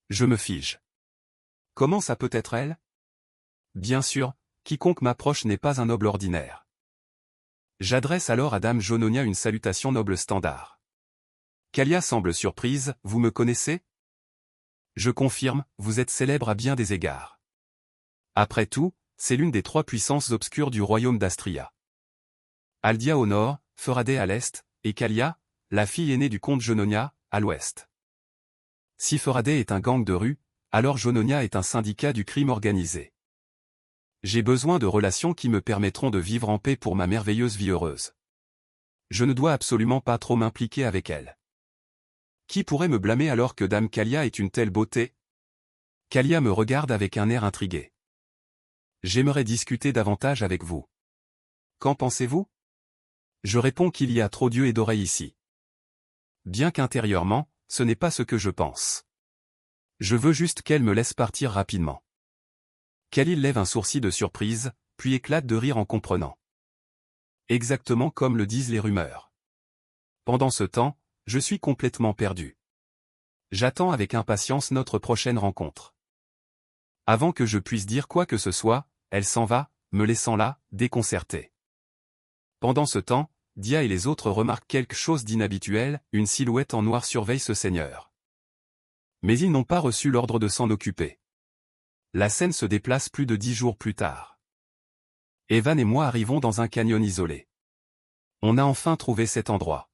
je me fige. Comment ça peut être elle? Bien sûr, quiconque m'approche n'est pas un noble ordinaire. J'adresse alors à Dame Jononia une salutation noble standard. Kalia semble surprise, vous me connaissez? Je confirme, vous êtes célèbre à bien des égards. Après tout, c'est l'une des 3 puissances obscures du royaume d'Astria. Aldia au nord, Ferade à l'est, et Kalia, la fille aînée du comte Jononia, à l'ouest. Si Ferade est un gang de rue, alors Jononia est un syndicat du crime organisé. J'ai besoin de relations qui me permettront de vivre en paix pour ma merveilleuse vie heureuse. Je ne dois absolument pas trop m'impliquer avec elle. Qui pourrait me blâmer alors que Dame Kalia est une telle beauté? Kalia me regarde avec un air intrigué. J'aimerais discuter davantage avec vous. Qu'en pensez-vous? Je réponds qu'il y a trop d'yeux et d'oreilles ici. Bien qu'intérieurement, ce n'est pas ce que je pense. Je veux juste qu'elle me laisse partir rapidement. Khalil lève un sourcil de surprise, puis éclate de rire en comprenant. Exactement comme le disent les rumeurs. Pendant ce temps, je suis complètement perdu. J'attends avec impatience notre prochaine rencontre. Avant que je puisse dire quoi que ce soit, elle s'en va, me laissant là, déconcerté. Pendant ce temps, Dia et les autres remarquent quelque chose d'inhabituel, une silhouette en noir surveille ce seigneur. Mais ils n'ont pas reçu l'ordre de s'en occuper. La scène se déplace plus de 10 jours plus tard. Evan et moi arrivons dans un canyon isolé. On a enfin trouvé cet endroit.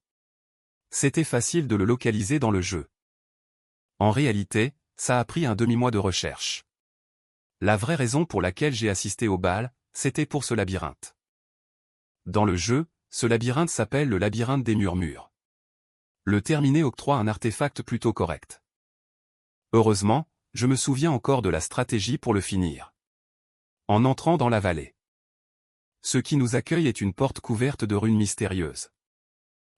C'était facile de le localiser dans le jeu. En réalité, ça a pris un demi-mois de recherche. La vraie raison pour laquelle j'ai assisté au bal, c'était pour ce labyrinthe. Dans le jeu, ce labyrinthe s'appelle le labyrinthe des murmures. Le terminer octroie un artefact plutôt correct. Heureusement, je me souviens encore de la stratégie pour le finir. En entrant dans la vallée. Ce qui nous accueille est une porte couverte de runes mystérieuses.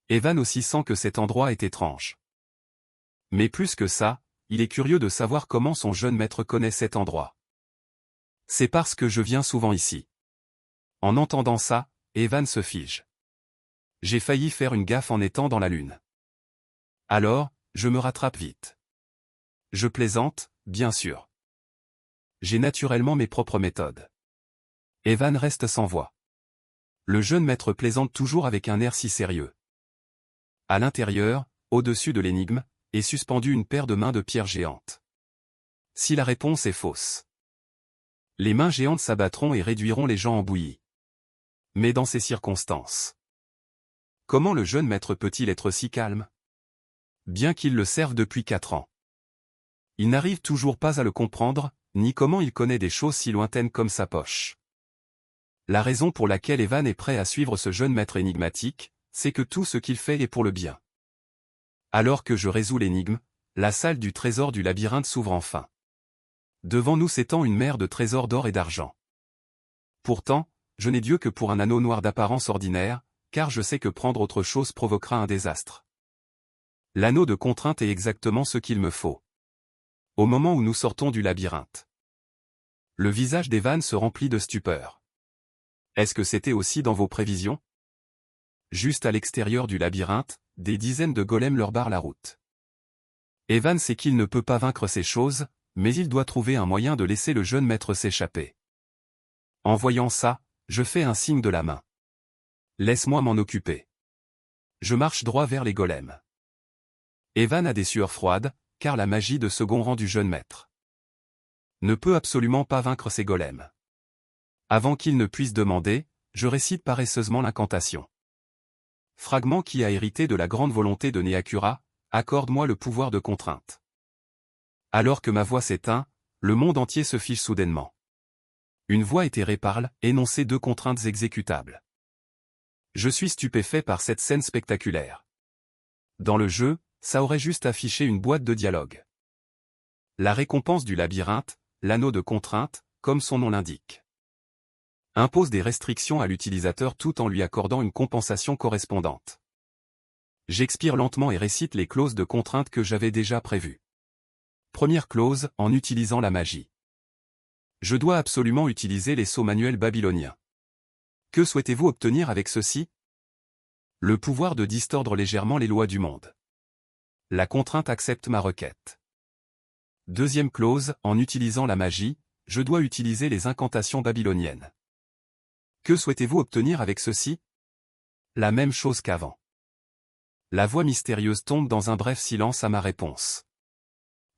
Evan aussi sent que cet endroit est étrange. Mais plus que ça, il est curieux de savoir comment son jeune maître connaît cet endroit. C'est parce que je viens souvent ici. En entendant ça, Evan se fige. J'ai failli faire une gaffe en étant dans la lune. Alors, je me rattrape vite. Je plaisante, bien sûr. J'ai naturellement mes propres méthodes. Evan reste sans voix. Le jeune maître plaisante toujours avec un air si sérieux. À l'intérieur, au-dessus de l'énigme, est suspendue une paire de mains de pierre géantes. Si la réponse est fausse, les mains géantes s'abattront et réduiront les gens en bouillie. Mais dans ces circonstances, comment le jeune maître peut-il être si calme? Bien qu'il le serve depuis 4 ans. Il n'arrive toujours pas à le comprendre, ni comment il connaît des choses si lointaines comme sa poche. La raison pour laquelle Evan est prêt à suivre ce jeune maître énigmatique, c'est que tout ce qu'il fait est pour le bien. Alors que je résous l'énigme, la salle du trésor du labyrinthe s'ouvre enfin. Devant nous s'étend une mer de trésors d'or et d'argent. Pourtant, je n'ai Dieu que pour un anneau noir d'apparence ordinaire, car je sais que prendre autre chose provoquera un désastre. L'anneau de contrainte est exactement ce qu'il me faut. Au moment où nous sortons du labyrinthe, le visage d'Evan se remplit de stupeur. Est-ce que c'était aussi dans vos prévisions? Juste à l'extérieur du labyrinthe, des dizaines de golems leur barrent la route. Evan sait qu'il ne peut pas vaincre ces choses, mais il doit trouver un moyen de laisser le jeune maître s'échapper. En voyant ça, je fais un signe de la main. Laisse-moi m'en occuper. Je marche droit vers les golems. Evan a des sueurs froides, car la magie de second rang du jeune maître ne peut absolument pas vaincre ces golems. Avant qu'il ne puisse demander, je récite paresseusement l'incantation. Fragment qui a hérité de la grande volonté de Neakura, accorde-moi le pouvoir de contrainte. Alors que ma voix s'éteint, le monde entier se fige soudainement. Une voix éthérée parle, énoncer 2 contraintes exécutables. Je suis stupéfait par cette scène spectaculaire. Dans le jeu, ça aurait juste affiché une boîte de dialogue. La récompense du labyrinthe, l'anneau de contrainte, comme son nom l'indique, impose des restrictions à l'utilisateur tout en lui accordant une compensation correspondante. J'expire lentement et récite les clauses de contrainte que j'avais déjà prévues. Première clause, en utilisant la magie. Je dois absolument utiliser les sceaux manuels babyloniens. Que souhaitez-vous obtenir avec ceci? Le pouvoir de distordre légèrement les lois du monde. La contrainte accepte ma requête. Deuxième clause, en utilisant la magie, je dois utiliser les incantations babyloniennes. Que souhaitez-vous obtenir avec ceci? La même chose qu'avant. La voix mystérieuse tombe dans un bref silence à ma réponse.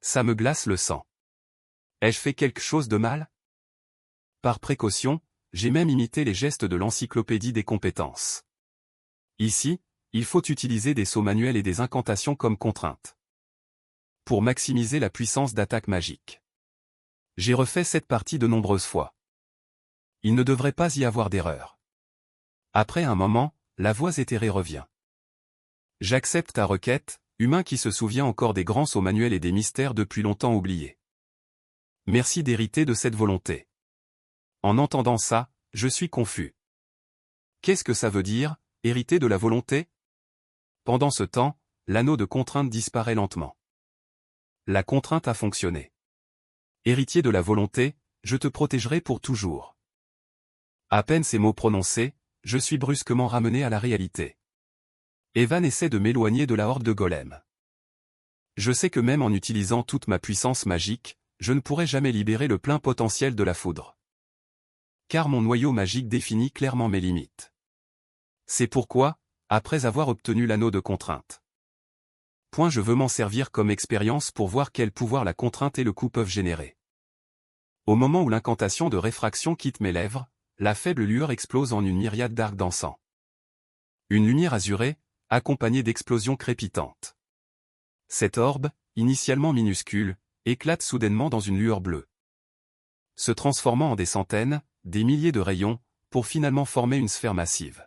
Ça me glace le sang. Ai-je fait quelque chose de mal? Par précaution, j'ai même imité les gestes de l'encyclopédie des compétences. Ici, il faut utiliser des sceaux manuels et des incantations comme contrainte. Pour maximiser la puissance d'attaque magique. J'ai refait cette partie de nombreuses fois. Il ne devrait pas y avoir d'erreur. Après un moment, la voix éthérée revient. J'accepte ta requête, humain qui se souvient encore des grands sceaux manuels et des mystères depuis longtemps oubliés. Merci d'hériter de cette volonté. En entendant ça, je suis confus. Qu'est-ce que ça veut dire, hériter de la volonté? Pendant ce temps, l'anneau de contrainte disparaît lentement. La contrainte a fonctionné. Héritier de la volonté, je te protégerai pour toujours. À peine ces mots prononcés, je suis brusquement ramené à la réalité. Evan essaie de m'éloigner de la horde de golems. Je sais que même en utilisant toute ma puissance magique, je ne pourrai jamais libérer le plein potentiel de la foudre. Car mon noyau magique définit clairement mes limites. C'est pourquoi, après avoir obtenu l'anneau de contrainte, je veux m'en servir comme expérience pour voir quel pouvoir la contrainte et le coup peuvent générer. Au moment où l'incantation de réfraction quitte mes lèvres, la faible lueur explose en une myriade d'arcs d'encens. Une lumière azurée, accompagnée d'explosions crépitantes. Cette orbe, initialement minuscule, éclate soudainement dans une lueur bleue, se transformant en des centaines, des milliers de rayons, pour finalement former une sphère massive.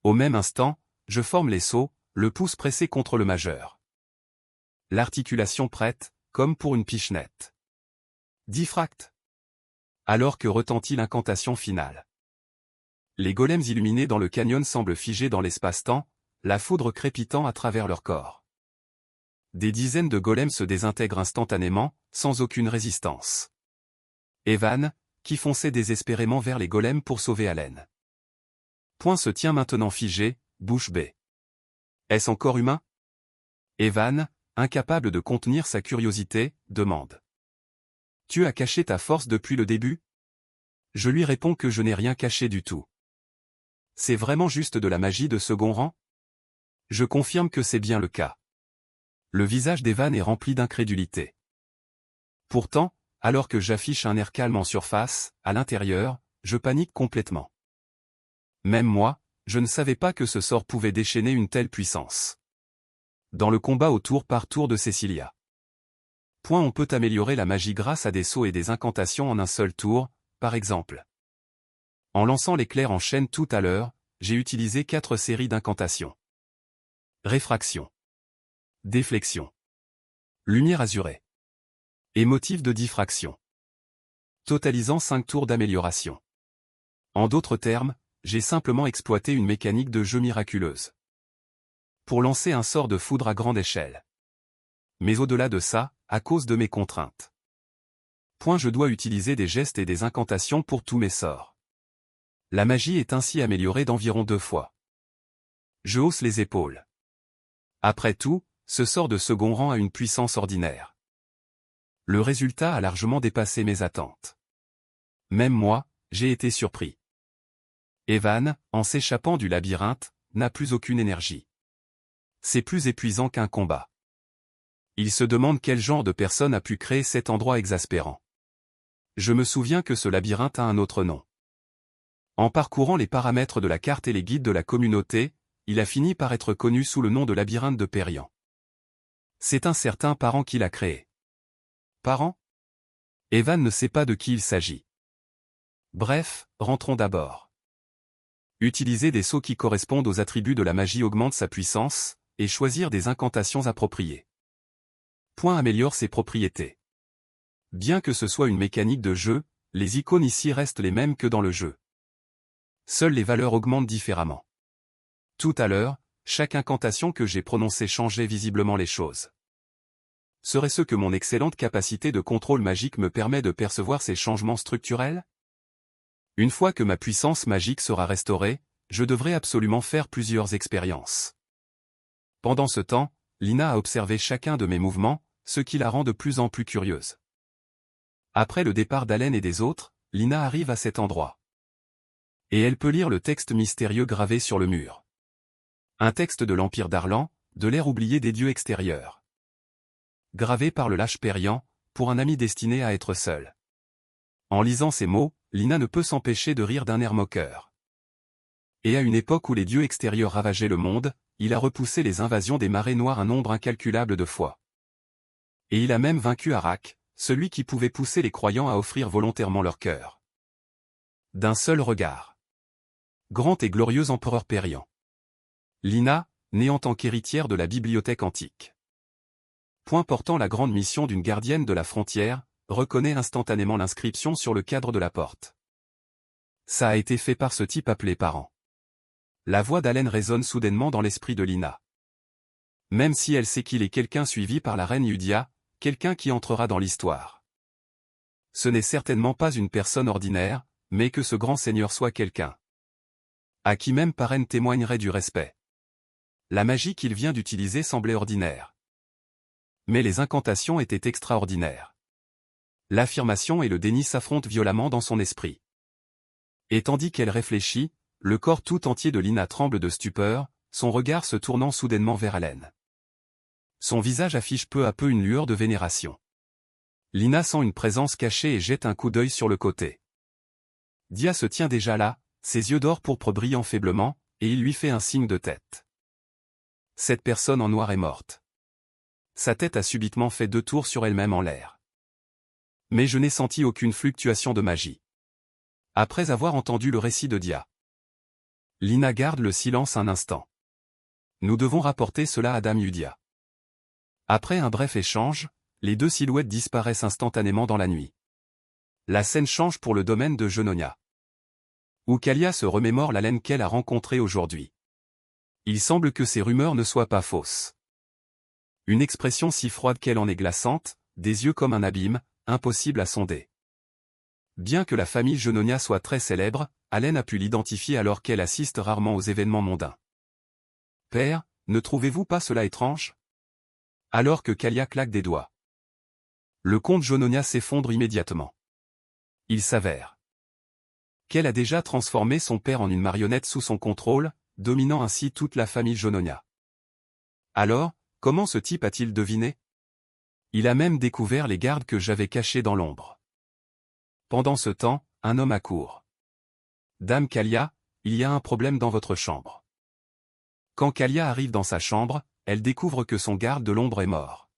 Au même instant, je forme les sceaux, le pouce pressé contre le majeur. L'articulation prête, comme pour une pichenette. Diffract. Alors que retentit l'incantation finale. Les golems illuminés dans le canyon semblent figés dans l'espace-temps, la foudre crépitant à travers leur corps. des dizaines de golems se désintègrent instantanément, sans aucune résistance. Evan, qui fonçait désespérément vers les golems pour sauver Allen. Point se tient maintenant figé, bouche bée. Est-ce encore humain? Evan, incapable de contenir sa curiosité, demande. Tu as caché ta force depuis le début? Je lui réponds que je n'ai rien caché du tout. C'est vraiment juste de la magie de second rang? Je confirme que c'est bien le cas. Le visage d'Evan est rempli d'incrédulité. Pourtant, alors que j'affiche un air calme en surface, à l'intérieur, je panique complètement. Même moi, je ne savais pas que ce sort pouvait déchaîner une telle puissance. Dans le combat au tour par tour de Cecilia. On peut améliorer la magie grâce à des sauts et des incantations en un seul tour, par exemple. En lançant l'éclair en chaîne tout à l'heure, j'ai utilisé 4 séries d'incantations. Réfraction. Déflexion. Lumière azurée. Et motif de diffraction. Totalisant 5 tours d'amélioration. En d'autres termes, j'ai simplement exploité une mécanique de jeu miraculeuse. Pour lancer un sort de foudre à grande échelle. Mais au-delà de ça, à cause de mes contraintes. Je dois utiliser des gestes et des incantations pour tous mes sorts. La magie est ainsi améliorée d'environ 2 fois. Je hausse les épaules. Après tout, ce sort de second rang a une puissance ordinaire. Le résultat a largement dépassé mes attentes. Même moi, j'ai été surpris. Evan, en s'échappant du labyrinthe, n'a plus aucune énergie. C'est plus épuisant qu'un combat. Il se demande quel genre de personne a pu créer cet endroit exaspérant. Je me souviens que ce labyrinthe a un autre nom. En parcourant les paramètres de la carte et les guides de la communauté, il a fini par être connu sous le nom de labyrinthe de Périan. C'est un certain parent qui l'a créé. Parent? Evan ne sait pas de qui il s'agit. Bref, rentrons d'abord. Utiliser des sauts qui correspondent aux attributs de la magie augmente sa puissance, et choisir des incantations appropriées. Améliore ses propriétés. Bien que ce soit une mécanique de jeu, les icônes ici restent les mêmes que dans le jeu. Seules les valeurs augmentent différemment. Tout à l'heure, chaque incantation que j'ai prononcée changeait visiblement les choses. Serait-ce que mon excellente capacité de contrôle magique me permet de percevoir ces changements structurels? Une fois que ma puissance magique sera restaurée, je devrais absolument faire plusieurs expériences. Pendant ce temps, Lina a observé chacun de mes mouvements, ce qui la rend de plus en plus curieuse. Après le départ d'Allen et des autres, Lina arrive à cet endroit. Et elle peut lire le texte mystérieux gravé sur le mur. Un texte de l'Empire d'Arlan, de l'ère oubliée des dieux extérieurs. Gravé par le lâche Périan, pour un ami destiné à être seul. En lisant ces mots, Lina ne peut s'empêcher de rire d'un air moqueur. Et à une époque où les dieux extérieurs ravageaient le monde, il a repoussé les invasions des marées noires un nombre incalculable de fois. Et il a même vaincu Arak, celui qui pouvait pousser les croyants à offrir volontairement leur cœur. D'un seul regard. Grand et glorieux empereur Périan. Lina, née en tant qu'héritière de la bibliothèque antique. Portant la grande mission d'une gardienne de la frontière, reconnaît instantanément l'inscription sur le cadre de la porte. Ça a été fait par ce type appelé parent. La voix d'Allen résonne soudainement dans l'esprit de Lina. Même si elle sait qu'il est quelqu'un suivi par la reine Yudia, quelqu'un qui entrera dans l'histoire. Ce n'est certainement pas une personne ordinaire, mais que ce grand seigneur soit quelqu'un à qui même Parraine témoignerait du respect. La magie qu'il vient d'utiliser semblait ordinaire. Mais les incantations étaient extraordinaires. L'affirmation et le déni s'affrontent violemment dans son esprit. Et tandis qu'elle réfléchit, le corps tout entier de Lina tremble de stupeur, son regard se tournant soudainement vers Allen. Son visage affiche peu à peu une lueur de vénération. Lina sent une présence cachée et jette un coup d'œil sur le côté. Dia se tient déjà là, ses yeux d'or pourpre brillant faiblement, et il lui fait un signe de tête. Cette personne en noir est morte. Sa tête a subitement fait 2 tours sur elle-même en l'air. Mais je n'ai senti aucune fluctuation de magie. Après avoir entendu le récit de Dia. Lina garde le silence un instant. Nous devons rapporter cela à Dame Yudia. Après un bref échange, les 2 silhouettes disparaissent instantanément dans la nuit. La scène change pour le domaine de Genonia. Où Kalia se remémore l'Allen qu'elle a rencontrée aujourd'hui. Il semble que ces rumeurs ne soient pas fausses. Une expression si froide qu'elle en est glaçante, des yeux comme un abîme, impossible à sonder. Bien que la famille Jenonia soit très célèbre, Allen a pu l'identifier alors qu'elle assiste rarement aux événements mondains. « Père, ne trouvez-vous pas cela étrange ?» Alors que Kalia claque des doigts. Le comte Jenonia s'effondre immédiatement. Il s'avère qu'elle a déjà transformé son père en une marionnette sous son contrôle, dominant ainsi toute la famille Jenonia. Alors, comment ce type a-t-il deviné? Il a même découvert les gardes que j'avais cachés dans l'ombre. Pendant ce temps, un homme accourt. « Dame Kalia, il y a un problème dans votre chambre. » Quand Kalia arrive dans sa chambre, elle découvre que son garde de l'ombre est mort.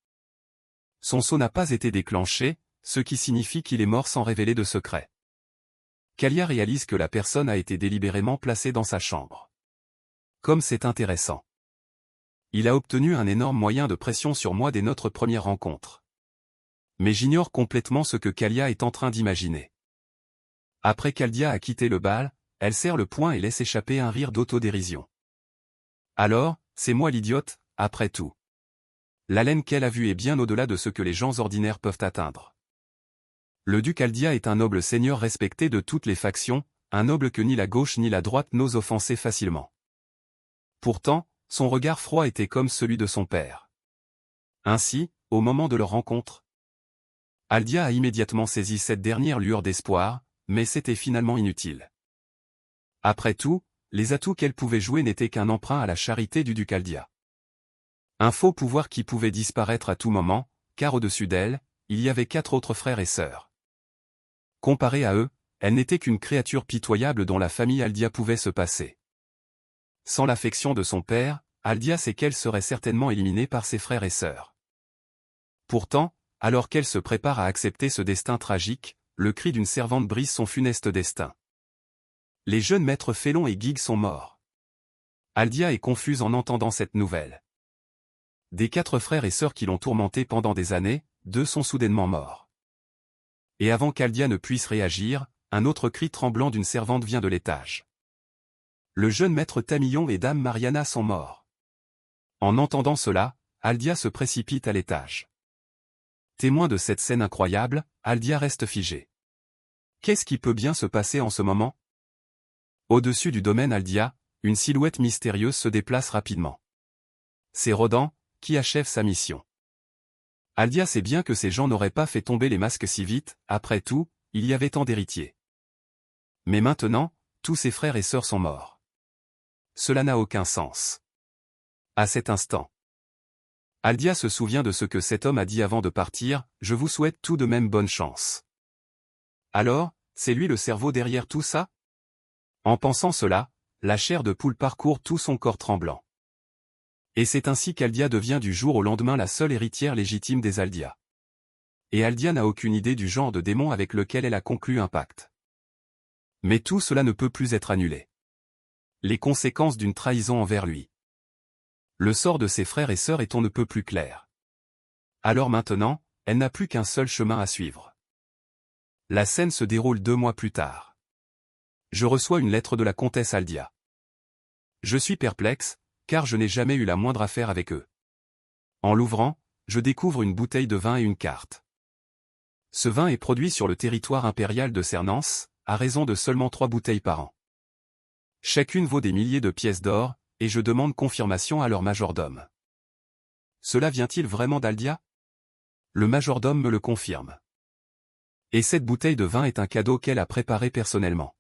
Son sceau n'a pas été déclenché, ce qui signifie qu'il est mort sans révéler de secret. Kalia réalise que la personne a été délibérément placée dans sa chambre. Comme c'est intéressant. Il a obtenu un énorme moyen de pression sur moi dès notre première rencontre. Mais j'ignore complètement ce que Kalia est en train d'imaginer. Après qu'Aldia a quitté le bal, elle serre le poing et laisse échapper un rire d'autodérision. Alors, c'est moi l'idiote, après tout. L'haleine qu'elle a vue est bien au-delà de ce que les gens ordinaires peuvent atteindre. Le duc Aldia est un noble seigneur respecté de toutes les factions, un noble que ni la gauche ni la droite n'osent offenser facilement. Pourtant, son regard froid était comme celui de son père. Ainsi, au moment de leur rencontre, Aldia a immédiatement saisi cette dernière lueur d'espoir, mais c'était finalement inutile. Après tout, les atouts qu'elle pouvait jouer n'étaient qu'un emprunt à la charité du duc Aldia. Un faux pouvoir qui pouvait disparaître à tout moment, car au-dessus d'elle, il y avait 4 autres frères et sœurs. Comparée à eux, elle n'était qu'une créature pitoyable dont la famille Aldia pouvait se passer. Sans l'affection de son père, Aldia sait qu'elle serait certainement éliminée par ses frères et sœurs. Pourtant, alors qu'elle se prépare à accepter ce destin tragique, le cri d'une servante brise son funeste destin. Les jeunes maîtres Félon et Gig sont morts. Aldia est confuse en entendant cette nouvelle. Des 4 frères et sœurs qui l'ont tourmentée pendant des années, 2 sont soudainement morts. Et avant qu'Aldia ne puisse réagir, un autre cri tremblant d'une servante vient de l'étage. Le jeune maître Tamillon et dame Mariana sont morts. En entendant cela, Aldia se précipite à l'étage. Témoin de cette scène incroyable, Aldia reste figée. Qu'est-ce qui peut bien se passer en ce moment? Au-dessus du domaine Aldia, une silhouette mystérieuse se déplace rapidement. C'est Rodan, qui achève sa mission. Aldia sait bien que ces gens n'auraient pas fait tomber les masques si vite, après tout, il y avait tant d'héritiers. Mais maintenant, tous ses frères et sœurs sont morts. Cela n'a aucun sens. À cet instant, Aldia se souvient de ce que cet homme a dit avant de partir, « Je vous souhaite tout de même bonne chance. » Alors, c'est lui le cerveau derrière tout ça? En pensant cela, la chair de poule parcourt tout son corps tremblant. Et c'est ainsi qu'Aldia devient du jour au lendemain la seule héritière légitime des Aldia. Et Aldia n'a aucune idée du genre de démon avec lequel elle a conclu un pacte. Mais tout cela ne peut plus être annulé. Les conséquences d'une trahison envers lui. Le sort de ses frères et sœurs est on ne peut plus clair. Alors maintenant, elle n'a plus qu'un seul chemin à suivre. La scène se déroule 2 mois plus tard. Je reçois une lettre de la comtesse Aldia. Je suis perplexe, car je n'ai jamais eu la moindre affaire avec eux. En l'ouvrant, je découvre une bouteille de vin et une carte. Ce vin est produit sur le territoire impérial de Cernance, à raison de seulement 3 bouteilles par an. Chacune vaut des milliers de pièces d'or, et je demande confirmation à leur majordome. Cela vient-il vraiment d'Aldia? Le majordome me le confirme. Et cette bouteille de vin est un cadeau qu'elle a préparé personnellement.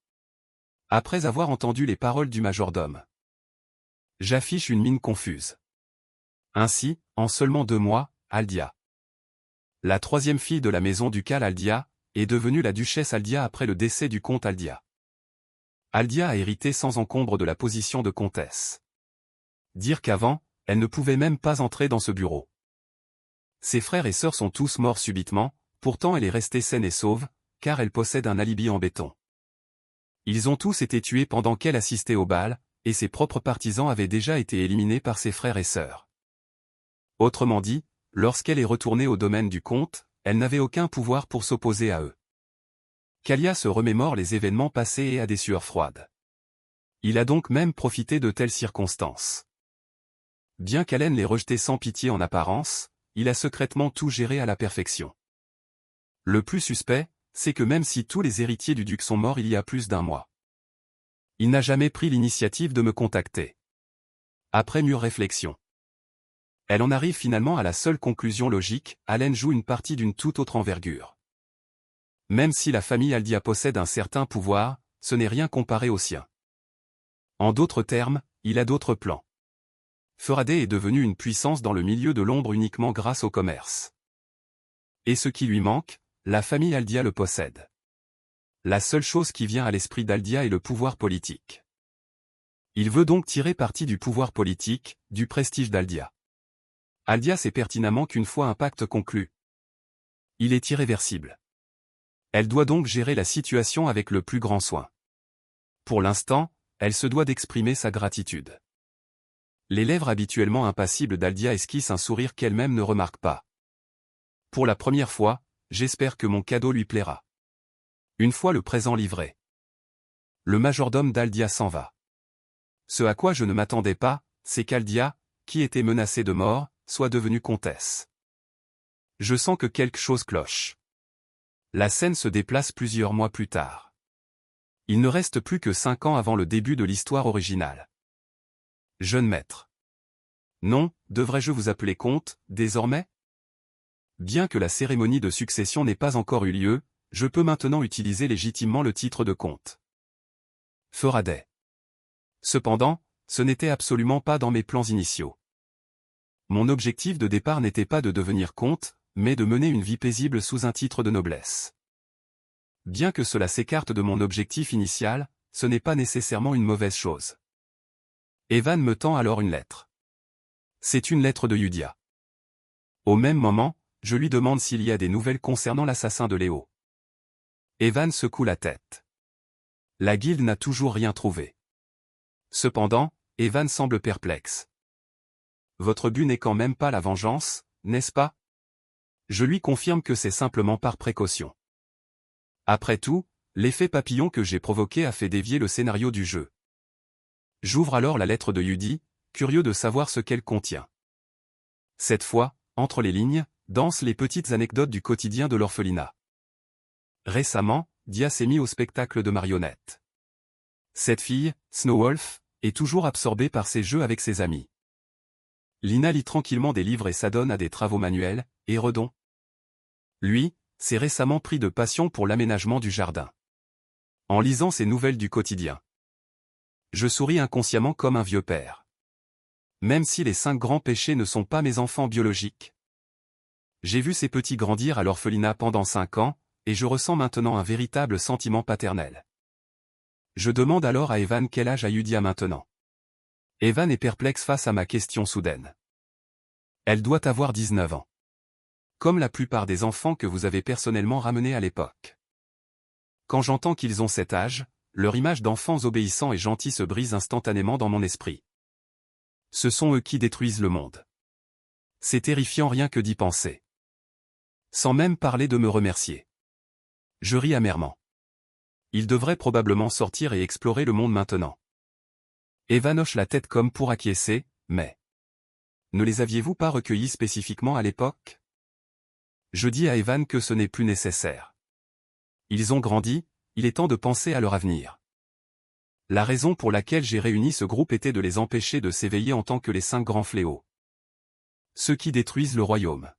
Après avoir entendu les paroles du majordome, j'affiche une mine confuse. Ainsi, en seulement 2 mois, Aldia, la 3e fille de la maison ducale Aldia, est devenue la duchesse Aldia après le décès du comte Aldia. Aldia a hérité sans encombre de la position de comtesse. Dire qu'avant, elle ne pouvait même pas entrer dans ce bureau. Ses frères et sœurs sont tous morts subitement, pourtant elle est restée saine et sauve, car elle possède un alibi en béton. Ils ont tous été tués pendant qu'elle assistait au bal, et ses propres partisans avaient déjà été éliminés par ses frères et sœurs. Autrement dit, lorsqu'elle est retournée au domaine du comte, elle n'avait aucun pouvoir pour s'opposer à eux. Kalia se remémore les événements passés et a des sueurs froides. Il a donc même profité de telles circonstances. Bien qu'Allen l'ait rejeté sans pitié en apparence, il a secrètement tout géré à la perfection. Le plus suspect, c'est que même si tous les héritiers du duc sont morts il y a plus d'un mois, il n'a jamais pris l'initiative de me contacter. Après mûre réflexion, elle en arrive finalement à la seule conclusion logique, Allen joue une partie d'une toute autre envergure. Même si la famille Aldia possède un certain pouvoir, ce n'est rien comparé au sien. En d'autres termes, il a d'autres plans. Faraday est devenu une puissance dans le milieu de l'ombre uniquement grâce au commerce. Et ce qui lui manque, la famille Aldia le possède. La seule chose qui vient à l'esprit d'Aldia est le pouvoir politique. Il veut donc tirer parti du pouvoir politique, du prestige d'Aldia. Aldia sait pertinemment qu'une fois un pacte conclu, il est irréversible. Elle doit donc gérer la situation avec le plus grand soin. Pour l'instant, elle se doit d'exprimer sa gratitude. Les lèvres habituellement impassibles d'Aldia esquissent un sourire qu'elle-même ne remarque pas. Pour la première fois, j'espère que mon cadeau lui plaira. Une fois le présent livré, le majordome d'Aldia s'en va. Ce à quoi je ne m'attendais pas, c'est qu'Aldia, qui était menacée de mort, soit devenue comtesse. Je sens que quelque chose cloche. La scène se déplace plusieurs mois plus tard. Il ne reste plus que 5 ans avant le début de l'histoire originale. Jeune maître. Non, devrais-je vous appeler comte, désormais? Bien que la cérémonie de succession n'ait pas encore eu lieu, je peux maintenant utiliser légitimement le titre de comte. Faraday. Cependant, ce n'était absolument pas dans mes plans initiaux. Mon objectif de départ n'était pas de devenir comte, mais de mener une vie paisible sous un titre de noblesse. Bien que cela s'écarte de mon objectif initial, ce n'est pas nécessairement une mauvaise chose. Evan me tend alors une lettre. C'est une lettre de Yudia. Au même moment, je lui demande s'il y a des nouvelles concernant l'assassin de Léo. Evan secoue la tête. La guilde n'a toujours rien trouvé. Cependant, Evan semble perplexe. Votre but n'est quand même pas la vengeance, n'est-ce pas? Je lui confirme que c'est simplement par précaution. Après tout, l'effet papillon que j'ai provoqué a fait dévier le scénario du jeu. J'ouvre alors la lettre de Yudi, curieux de savoir ce qu'elle contient. Cette fois, entre les lignes, dansent les petites anecdotes du quotidien de l'orphelinat. Récemment, Dia s'est mis au spectacle de marionnettes. Cette fille, Snowwolf, est toujours absorbée par ses jeux avec ses amis. Lina lit tranquillement des livres et s'adonne à des travaux manuels, et Redon, lui, s'est récemment pris de passion pour l'aménagement du jardin. En lisant ces nouvelles du quotidien, je souris inconsciemment comme un vieux père. Même si les 5 grands péchés ne sont pas mes enfants biologiques. J'ai vu ces petits grandir à l'orphelinat pendant 5 ans, et je ressens maintenant un véritable sentiment paternel. Je demande alors à Evan quel âge a Yudia maintenant. Evan est perplexe face à ma question soudaine. Elle doit avoir 19 ans. Comme la plupart des enfants que vous avez personnellement ramenés à l'époque. Quand j'entends qu'ils ont cet âge, leur image d'enfants obéissants et gentils se brise instantanément dans mon esprit. Ce sont eux qui détruisent le monde. C'est terrifiant rien que d'y penser. Sans même parler de me remercier. Je ris amèrement. Ils devraient probablement sortir et explorer le monde maintenant. Evan hoche la tête comme pour acquiescer, mais... Ne les aviez-vous pas recueillis spécifiquement à l'époque? Je dis à Evan que ce n'est plus nécessaire. Ils ont grandi, il est temps de penser à leur avenir. La raison pour laquelle j'ai réuni ce groupe était de les empêcher de s'éveiller en tant que les 5 grands fléaux. Ceux qui détruisent le royaume.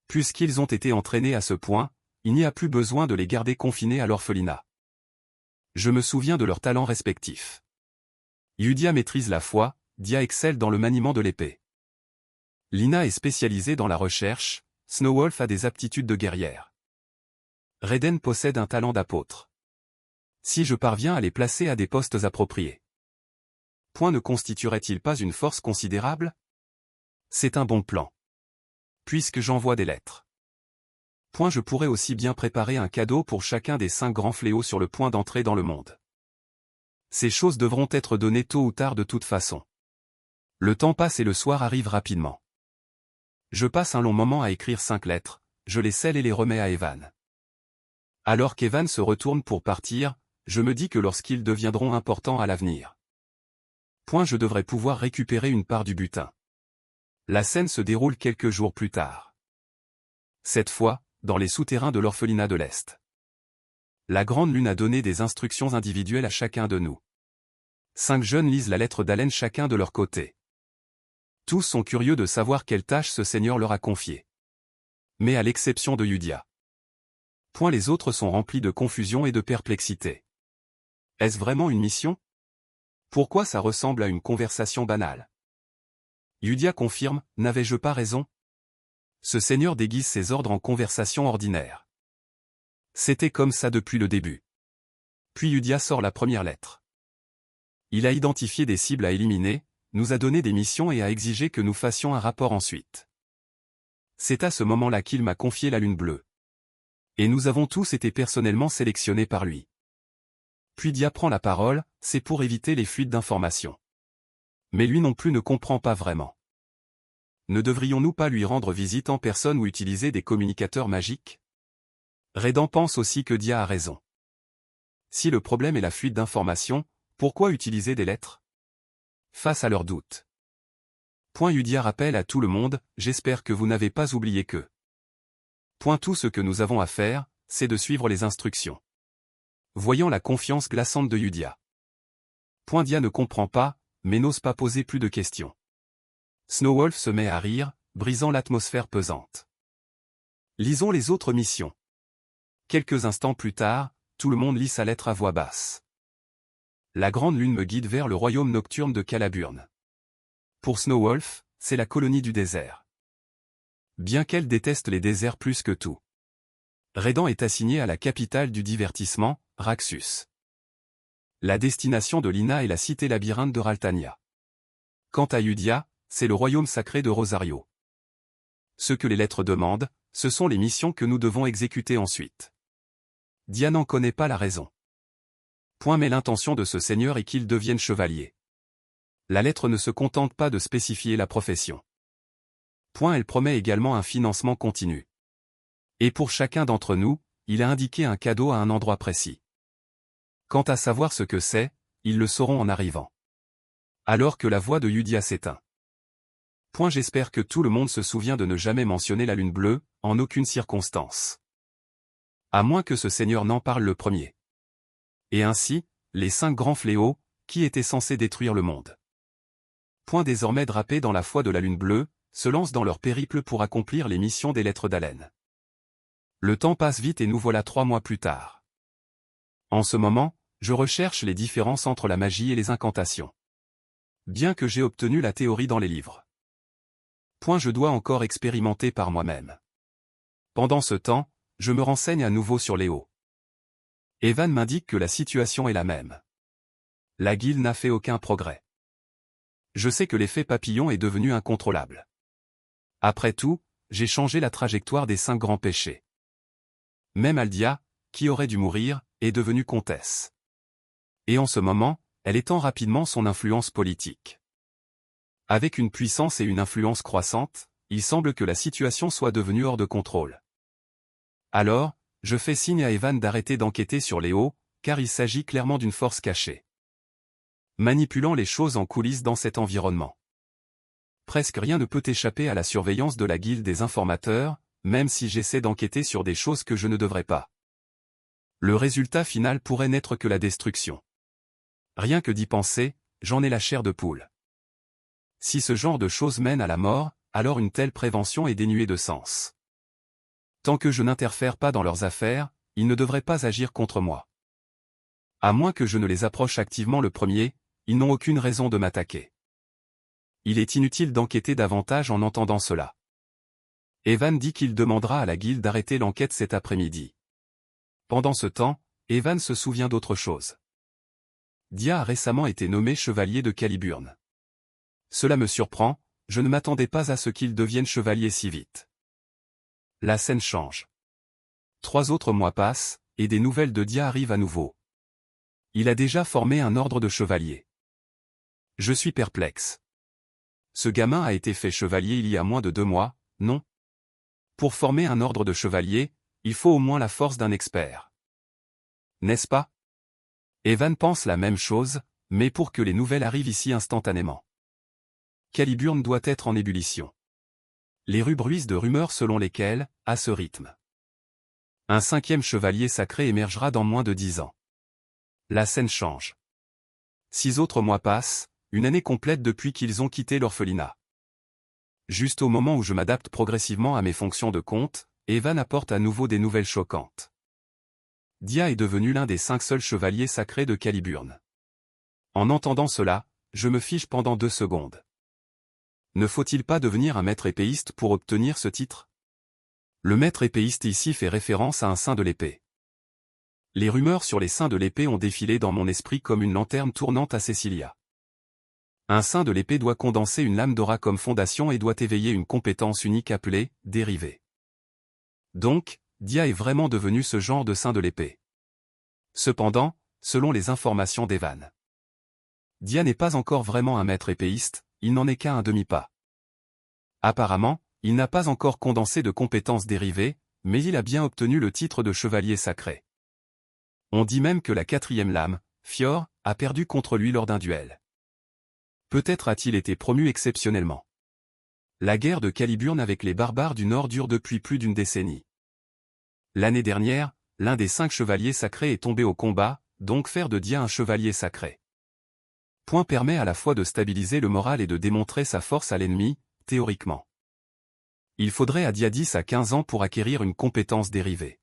Puisqu'ils ont été entraînés à ce point, il n'y a plus besoin de les garder confinés à l'orphelinat. Je me souviens de leurs talents respectifs. Yudia maîtrise la foi, Dia excelle dans le maniement de l'épée. Lina est spécialisée dans la recherche, Snowwolf a des aptitudes de guerrière. Raiden possède un talent d'apôtre. Si je parviens à les placer à des postes appropriés, point ne constituerait-il pas une force considérable? C'est un bon plan. Puisque j'envoie des lettres. Point je pourrais aussi bien préparer un cadeau pour chacun des 5 grands fléaux sur le point d'entrer dans le monde. Ces choses devront être données tôt ou tard de toute façon. Le temps passe et le soir arrive rapidement. Je passe un long moment à écrire 5 lettres, je les scelle et les remets à Evan. Alors qu'Evan se retourne pour partir, je me dis que lorsqu'ils deviendront importants à l'avenir, point je devrais pouvoir récupérer une part du butin. La scène se déroule quelques jours plus tard. Cette fois, dans les souterrains de l'orphelinat de l'Est. La Grande Lune a donné des instructions individuelles à chacun de nous. 5 jeunes lisent la lettre d'haleine chacun de leur côté. Tous sont curieux de savoir quelle tâche ce Seigneur leur a confiée. Mais à l'exception de Yudia. Les autres sont remplis de confusion et de perplexité. Est-ce vraiment une mission? Pourquoi ça ressemble à une conversation banale? Yudia confirme, n'avais-je pas raison? Ce Seigneur déguise ses ordres en conversation ordinaire. C'était comme ça depuis le début. Puis Yudia sort la première lettre. Il a identifié des cibles à éliminer, nous a donné des missions et a exigé que nous fassions un rapport ensuite. C'est à ce moment-là qu'il m'a confié la Lune bleue. Et nous avons tous été personnellement sélectionnés par lui. Puis Dia prend la parole, c'est pour éviter les fuites d'informations. Mais lui non plus ne comprend pas vraiment. Ne devrions-nous pas lui rendre visite en personne ou utiliser des communicateurs magiques? Redan pense aussi que Dia a raison. Si le problème est la fuite d'informations, pourquoi utiliser des lettres? Face à leurs doutes. Yudia rappelle à tout le monde, j'espère que vous n'avez pas oublié que. Tout ce que nous avons à faire, c'est de suivre les instructions. Voyant la confiance glaçante de Yudia. Dia ne comprend pas, mais n'ose pas poser plus de questions. Snowwolf se met à rire, brisant l'atmosphère pesante. Lisons les autres missions. Quelques instants plus tard, tout le monde lit sa lettre à voix basse. La Grande Lune me guide vers le royaume nocturne de Calaburn. Pour Snowwolf, c'est la colonie du désert. Bien qu'elle déteste les déserts plus que tout. Redan est assigné à la capitale du divertissement, Raxus. La destination de Lina est la cité labyrinthe de Raltania. Quant à Yudia, c'est le royaume sacré de Rosario. Ce que les lettres demandent, ce sont les missions que nous devons exécuter ensuite. Dia n'en connaît pas la raison. Mais l'intention de ce seigneur est qu'il devienne chevalier. La lettre ne se contente pas de spécifier la profession. Elle promet également un financement continu. Et pour chacun d'entre nous, il a indiqué un cadeau à un endroit précis. Quant à savoir ce que c'est, ils le sauront en arrivant. Alors que la voix de Yudia s'éteint. J'espère que tout le monde se souvient de ne jamais mentionner la Lune bleue, en aucune circonstance. À moins que ce seigneur n'en parle le premier. Et ainsi, les 5 grands fléaux, qui étaient censés détruire le monde. Désormais drapés dans la foi de la Lune bleue, se lancent dans leur périple pour accomplir les missions des lettres d'haleine. Le temps passe vite et nous voilà 3 mois plus tard. En ce moment, je recherche les différences entre la magie et les incantations. Bien que j'ai obtenu la théorie dans les livres. Je dois encore expérimenter par moi-même. Pendant ce temps, je me renseigne à nouveau sur Léo. Evan m'indique que la situation est la même. La guilde n'a fait aucun progrès. Je sais que l'effet papillon est devenu incontrôlable. Après tout, j'ai changé la trajectoire des 5 grands péchés. Même Aldia, qui aurait dû mourir, est devenue comtesse. Et en ce moment, elle étend rapidement son influence politique. Avec une puissance et une influence croissantes, il semble que la situation soit devenue hors de contrôle. Alors, je fais signe à Evan d'arrêter d'enquêter sur Léo, car il s'agit clairement d'une force cachée. Manipulant les choses en coulisses dans cet environnement. Presque rien ne peut échapper à la surveillance de la guilde des informateurs, même si j'essaie d'enquêter sur des choses que je ne devrais pas. Le résultat final pourrait n'être que la destruction. Rien que d'y penser, j'en ai la chair de poule. Si ce genre de choses mène à la mort, alors une telle prévention est dénuée de sens. Tant que je n'interfère pas dans leurs affaires, ils ne devraient pas agir contre moi. À moins que je ne les approche activement le premier, ils n'ont aucune raison de m'attaquer. Il est inutile d'enquêter davantage en entendant cela. Evan dit qu'il demandera à la guilde d'arrêter l'enquête cet après-midi. Pendant ce temps, Evan se souvient d'autre chose. Dia a récemment été nommé chevalier de Caliburn. Cela me surprend, je ne m'attendais pas à ce qu'il devienne chevalier si vite. La scène change. 3 autres mois passent, et des nouvelles de Dia arrivent à nouveau. Il a déjà formé un ordre de chevaliers. Je suis perplexe. Ce gamin a été fait chevalier il y a moins de 2 mois, non? Pour former un ordre de chevaliers, il faut au moins la force d'un expert. N'est-ce pas? Evan pense la même chose, mais pour que les nouvelles arrivent ici instantanément. Caliburn doit être en ébullition. Les rues bruissent de rumeurs selon lesquelles, à ce rythme, un 5e chevalier sacré émergera dans moins de 10 ans. La scène change. 6 autres mois passent, une année complète depuis qu'ils ont quitté l'orphelinat. Juste au moment où je m'adapte progressivement à mes fonctions de comte, Evan apporte à nouveau des nouvelles choquantes. Dia est devenu l'un des 5 seuls chevaliers sacrés de Caliburn. En entendant cela, je me fige pendant 2 secondes. Ne faut-il pas devenir un maître épéiste pour obtenir ce titre? Le maître épéiste ici fait référence à un saint de l'épée. Les rumeurs sur les saints de l'épée ont défilé dans mon esprit comme une lanterne tournante à Cecilia. Un saint de l'épée doit condenser une lame d'aura comme fondation et doit éveiller une compétence unique appelée « dérivée ». Donc, Dia est vraiment devenu ce genre de saint de l'épée. Cependant, selon les informations d'Evan, Dia n'est pas encore vraiment un maître épéiste, il n'en est qu'à un demi-pas. Apparemment, il n'a pas encore condensé de compétences dérivées, mais il a bien obtenu le titre de chevalier sacré. On dit même que la 4e lame, Fior, a perdu contre lui lors d'un duel. Peut-être a-t-il été promu exceptionnellement. La guerre de Caliburn avec les barbares du Nord dure depuis plus d'une décennie. L'année dernière, l'un des 5 chevaliers sacrés est tombé au combat, donc faire de Dia un chevalier sacré. Point permet à la fois de stabiliser le moral et de démontrer sa force à l'ennemi, théoriquement. Il faudrait à Dia 10 à 15 ans pour acquérir une compétence dérivée.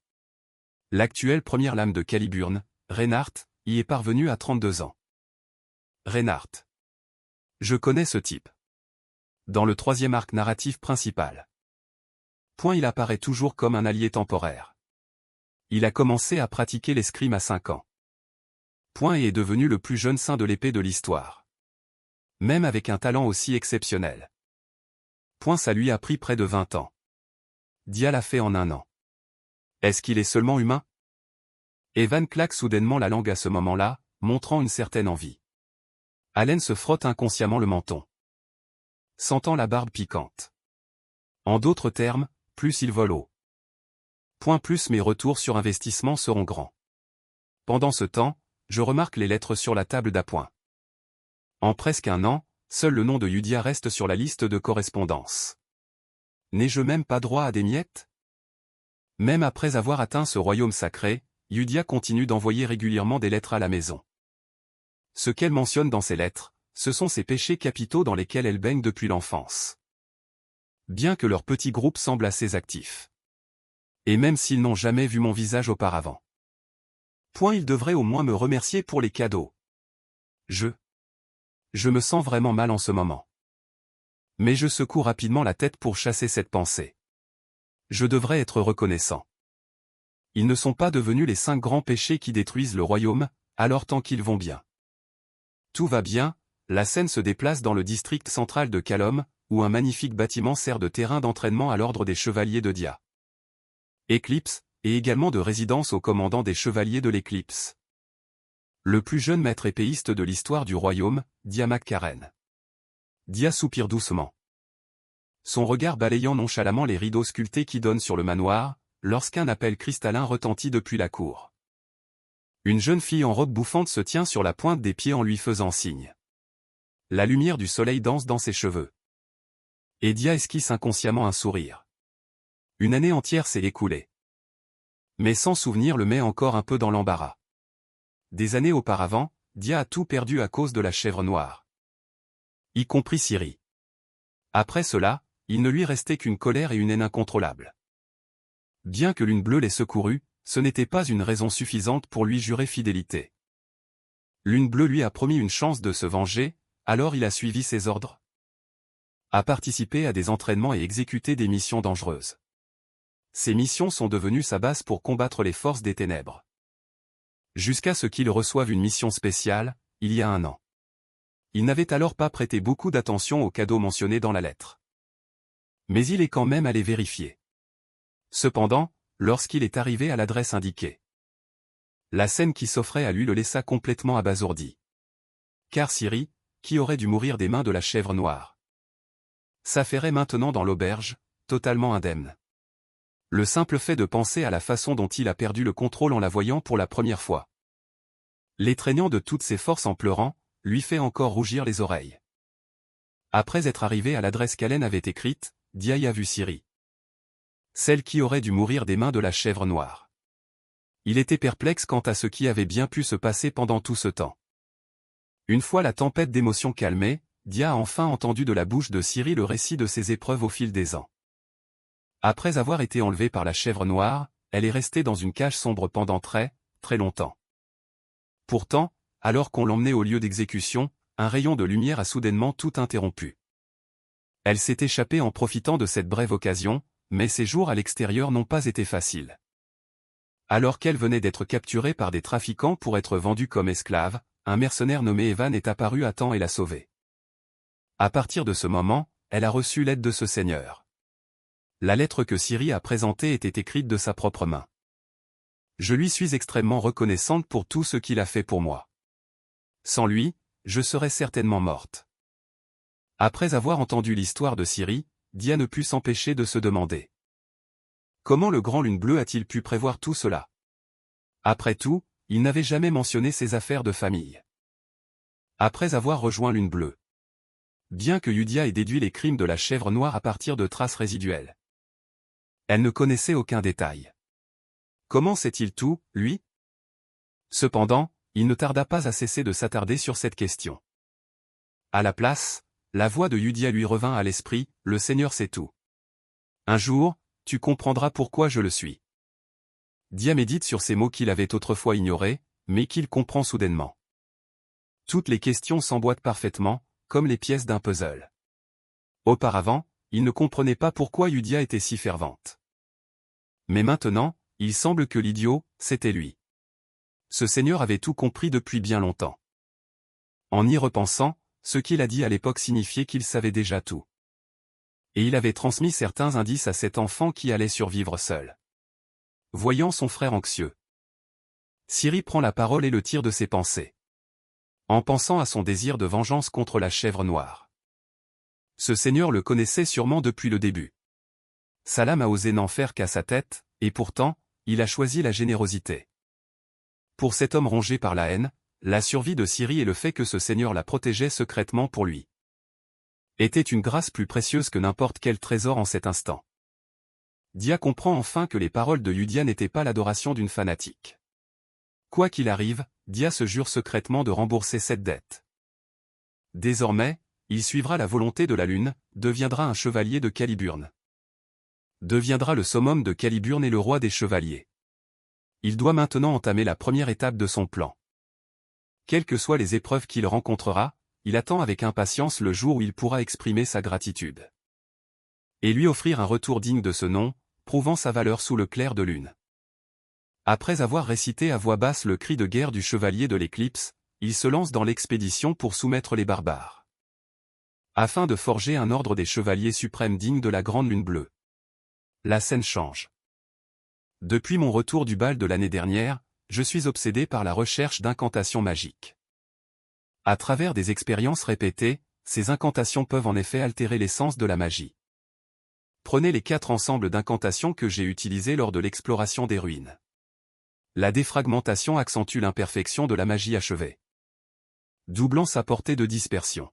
L'actuelle première lame de Caliburn, Reinhardt, y est parvenu à 32 ans. Reinhardt. Je connais ce type. Dans le 3e arc narratif principal. Il apparaît toujours comme un allié temporaire. Il a commencé à pratiquer l'escrime à 5 ans. Et est devenu le plus jeune saint de l'épée de l'histoire. Même avec un talent aussi exceptionnel. Ça lui a pris près de 20 ans. Dia l'a fait en 1 an. Est-ce qu'il est seulement humain? Evan claque soudainement la langue à ce moment-là, montrant une certaine envie. Allen se frotte inconsciemment le menton, sentant la barbe piquante. En d'autres termes, plus il vole haut, plus mes retours sur investissement seront grands. Pendant ce temps, je remarque les lettres sur la table d'appoint. En presque 1 an, seul le nom de Yudia reste sur la liste de correspondance. N'ai-je même pas droit à des miettes? Même après avoir atteint ce royaume sacré, Yudia continue d'envoyer régulièrement des lettres à la maison. Ce qu'elle mentionne dans ces lettres, ce sont ses péchés capitaux dans lesquels elle baigne depuis l'enfance. Bien que leur petit groupe semble assez actif. Et même s'ils n'ont jamais vu mon visage auparavant. Ils devraient au moins me remercier pour les cadeaux. Je me sens vraiment mal en ce moment. Mais je secoue rapidement la tête pour chasser cette pensée. Je devrais être reconnaissant. Ils ne sont pas devenus les 5 grands péchés qui détruisent le royaume, alors tant qu'ils vont bien. Tout va bien, la scène se déplace dans le district central de Calom, où un magnifique bâtiment sert de terrain d'entraînement à l'ordre des chevaliers de Dia. Éclipse, et également de résidence au commandant des chevaliers de l'Éclipse. Le plus jeune maître épéiste de l'histoire du royaume, Dia McCarren. Dia soupire doucement. Son regard balayant nonchalamment les rideaux sculptés qui donnent sur le manoir, lorsqu'un appel cristallin retentit depuis la cour. Une jeune fille en robe bouffante se tient sur la pointe des pieds en lui faisant signe. La lumière du soleil danse dans ses cheveux. Et Dia esquisse inconsciemment un sourire. Une année entière s'est écoulée. Mais sans souvenir le met encore un peu dans l'embarras. Des années auparavant, Dia a tout perdu à cause de la chèvre noire. Y compris Ciri. Après cela, il ne lui restait qu'une colère et une haine incontrôlables. Bien que Lune Bleue l'ait secouru, ce n'était pas une raison suffisante pour lui jurer fidélité. Lune Bleue lui a promis une chance de se venger, alors il a suivi ses ordres. A participé à des entraînements et exécuté des missions dangereuses. Ces missions sont devenues sa base pour combattre les forces des ténèbres. Jusqu'à ce qu'il reçoive une mission spéciale, il y a 1 an. Il n'avait alors pas prêté beaucoup d'attention aux cadeaux mentionnés dans la lettre. Mais il est quand même allé vérifier. Cependant, lorsqu'il est arrivé à l'adresse indiquée, la scène qui s'offrait à lui le laissa complètement abasourdi. Car Ciri, qui aurait dû mourir des mains de la chèvre noire, s'affairait maintenant dans l'auberge, totalement indemne. Le simple fait de penser à la façon dont il a perdu le contrôle en la voyant pour la première fois, l'étreignant de toutes ses forces en pleurant, lui fait encore rougir les oreilles. Après être arrivé à l'adresse qu'Allen avait écrite, Dia y a vu Ciri. Celle qui aurait dû mourir des mains de la chèvre noire. Il était perplexe quant à ce qui avait bien pu se passer pendant tout ce temps. Une fois la tempête d'émotions calmée, Dia a enfin entendu de la bouche de Ciri le récit de ses épreuves au fil des ans. Après avoir été enlevée par la chèvre noire, elle est restée dans une cage sombre pendant très longtemps. Pourtant, alors qu'on l'emmenait au lieu d'exécution, un rayon de lumière a soudainement tout interrompu. Elle s'est échappée en profitant de cette brève occasion, mais ses jours à l'extérieur n'ont pas été faciles. Alors qu'elle venait d'être capturée par des trafiquants pour être vendue comme esclave, un mercenaire nommé Evan est apparu à temps et l'a sauvée. À partir de ce moment, elle a reçu l'aide de ce seigneur. La lettre que Ciri a présentée était écrite de sa propre main. Je lui suis extrêmement reconnaissante pour tout ce qu'il a fait pour moi. Sans lui, je serais certainement morte. Après avoir entendu l'histoire de Ciri, Dia ne put s'empêcher de se demander. Comment le grand Lune Bleue a-t-il pu prévoir tout cela? Après tout, il n'avait jamais mentionné ses affaires de famille. Après avoir rejoint Lune Bleue. Bien que Yudia ait déduit les crimes de la chèvre noire à partir de traces résiduelles. Elle ne connaissait aucun détail. Comment sait-il tout, lui? Cependant, il ne tarda pas à cesser de s'attarder sur cette question. À la place, la voix de Yudia lui revint à l'esprit, le Seigneur sait tout. Un jour, tu comprendras pourquoi je le suis. Dia médite sur ces mots qu'il avait autrefois ignorés, mais qu'il comprend soudainement. Toutes les questions s'emboîtent parfaitement, comme les pièces d'un puzzle. Auparavant, il ne comprenait pas pourquoi Yudia était si fervente. Mais maintenant, il semble que l'idiot, c'était lui. Ce seigneur avait tout compris depuis bien longtemps. En y repensant, ce qu'il a dit à l'époque signifiait qu'il savait déjà tout. Et il avait transmis certains indices à cet enfant qui allait survivre seul. Voyant son frère anxieux, Ciri prend la parole et le tire de ses pensées. En pensant à son désir de vengeance contre la chèvre noire. Ce seigneur le connaissait sûrement depuis le début. Salam a osé n'en faire qu'à sa tête, et pourtant, il a choisi la générosité. Pour cet homme rongé par la haine, la survie de Ciri et le fait que ce seigneur la protégeait secrètement pour lui était une grâce plus précieuse que n'importe quel trésor en cet instant. Dia comprend enfin que les paroles de Yudia n'étaient pas l'adoration d'une fanatique. Quoi qu'il arrive, Dia se jure secrètement de rembourser cette dette. Désormais, il suivra la volonté de la lune, deviendra un chevalier de Caliburn. Deviendra le summum de Caliburn et le roi des chevaliers. Il doit maintenant entamer la première étape de son plan. Quelles que soient les épreuves qu'il rencontrera, il attend avec impatience le jour où il pourra exprimer sa gratitude. Et lui offrir un retour digne de ce nom, prouvant sa valeur sous le clair de lune. Après avoir récité à voix basse le cri de guerre du chevalier de l'éclipse, il se lance dans l'expédition pour soumettre les barbares. Afin de forger un ordre des chevaliers suprêmes digne de la grande lune bleue. La scène change. Depuis mon retour du bal de l'année dernière, je suis obsédé par la recherche d'incantations magiques. À travers des expériences répétées, ces incantations peuvent en effet altérer l'essence de la magie. Prenez les 4 ensembles d'incantations que j'ai utilisés lors de l'exploration des ruines. La défragmentation accentue l'imperfection de la magie achevée, doublant sa portée de dispersion.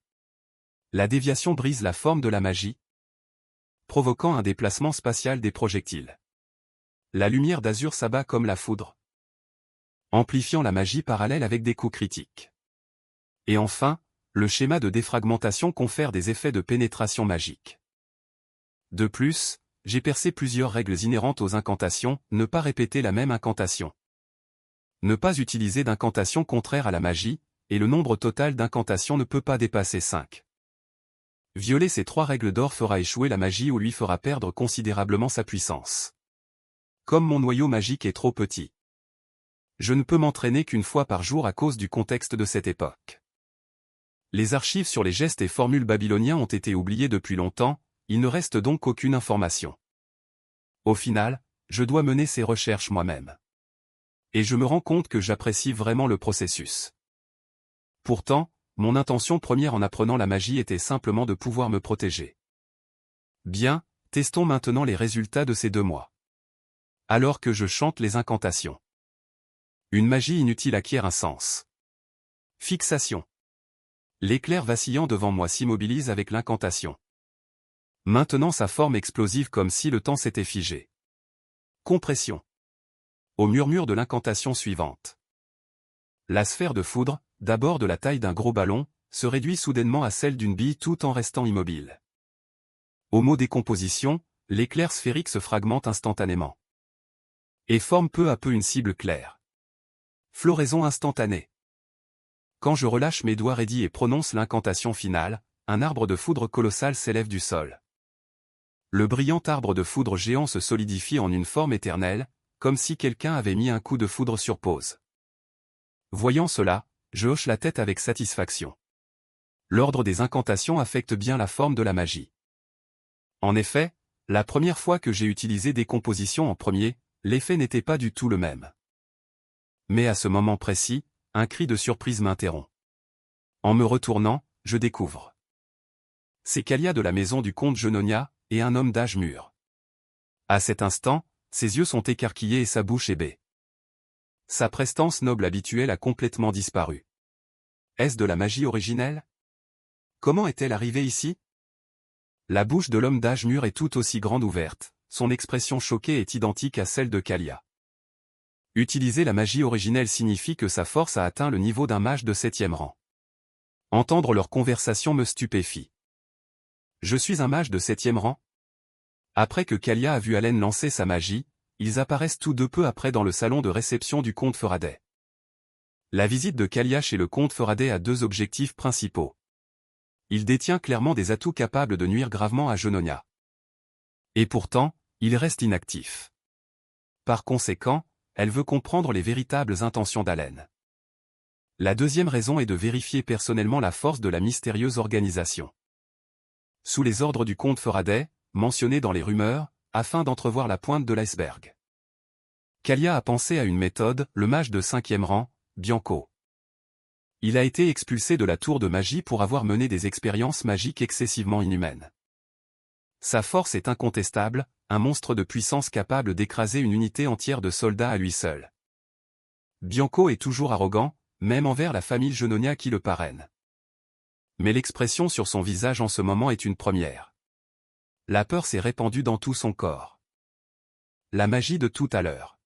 La déviation brise la forme de la magie, provoquant un déplacement spatial des projectiles. La lumière d'azur s'abat comme la foudre, amplifiant la magie parallèle avec des coups critiques. Et enfin, le schéma de défragmentation confère des effets de pénétration magique. De plus, j'ai percé plusieurs règles inhérentes aux incantations, ne pas répéter la même incantation. Ne pas utiliser d'incantations contraires à la magie, et le nombre total d'incantations ne peut pas dépasser 5. Violer ces 3 règles d'or fera échouer la magie ou lui fera perdre considérablement sa puissance. Comme mon noyau magique est trop petit. Je ne peux m'entraîner qu'une fois par jour à cause du contexte de cette époque. Les archives sur les gestes et formules babyloniens ont été oubliées depuis longtemps, il ne reste donc aucune information. Au final, je dois mener ces recherches moi-même. Et je me rends compte que j'apprécie vraiment le processus. Pourtant, mon intention première en apprenant la magie était simplement de pouvoir me protéger. Bien, testons maintenant les résultats de ces 2 mois. Alors que je chante les incantations. Une magie inutile acquiert un sens. Fixation. L'éclair vacillant devant moi s'immobilise avec l'incantation. Maintenant sa forme explosive comme si le temps s'était figé. Compression. Au murmure de l'incantation suivante. La sphère de foudre, d'abord de la taille d'un gros ballon, se réduit soudainement à celle d'une bille tout en restant immobile. Au mot décomposition, l'éclair sphérique se fragmente instantanément. Et forme peu à peu une cible claire. Floraison instantanée. Quand je relâche mes doigts raidis et prononce l'incantation finale, un arbre de foudre colossal s'élève du sol. Le brillant arbre de foudre géant se solidifie en une forme éternelle, comme si quelqu'un avait mis un coup de foudre sur pause. Voyant cela, je hoche la tête avec satisfaction. L'ordre des incantations affecte bien la forme de la magie. En effet, la première fois que j'ai utilisé décomposition en premier, l'effet n'était pas du tout le même. Mais à ce moment précis, un cri de surprise m'interrompt. En me retournant, je découvre. C'est Kalia de la maison du comte Genonia, et un homme d'âge mûr. À cet instant, ses yeux sont écarquillés et sa bouche est bée. Sa prestance noble habituelle a complètement disparu. Est-ce de la magie originelle? Comment est-elle arrivée ici? La bouche de l'homme d'âge mûr est tout aussi grande ouverte, son expression choquée est identique à celle de Kalia. Utiliser la magie originelle signifie que sa force a atteint le niveau d'un mage de 7e rang. Entendre leur conversation me stupéfie. Je suis un mage de 7e rang? Après que Kalia a vu Allen lancer sa magie, ils apparaissent tous deux peu après dans le salon de réception du comte Faraday. La visite de Kalia chez le comte Faraday a deux objectifs principaux. Il détient clairement des atouts capables de nuire gravement à Genonia. Et pourtant, il reste inactif. Par conséquent, elle veut comprendre les véritables intentions d'Allen. La deuxième raison est de vérifier personnellement la force de la mystérieuse organisation. Sous les ordres du comte Faraday, mentionné dans les rumeurs, afin d'entrevoir la pointe de l'iceberg. Kalia a pensé à une méthode, le mage de 5e rang, Bianco. Il a été expulsé de la tour de magie pour avoir mené des expériences magiques excessivement inhumaines. Sa force est incontestable, un monstre de puissance capable d'écraser une unité entière de soldats à lui seul. Bianco est toujours arrogant, même envers la famille Genonia qui le parraine. Mais l'expression sur son visage en ce moment est une première. La peur s'est répandue dans tout son corps. La magie de tout à l'heure.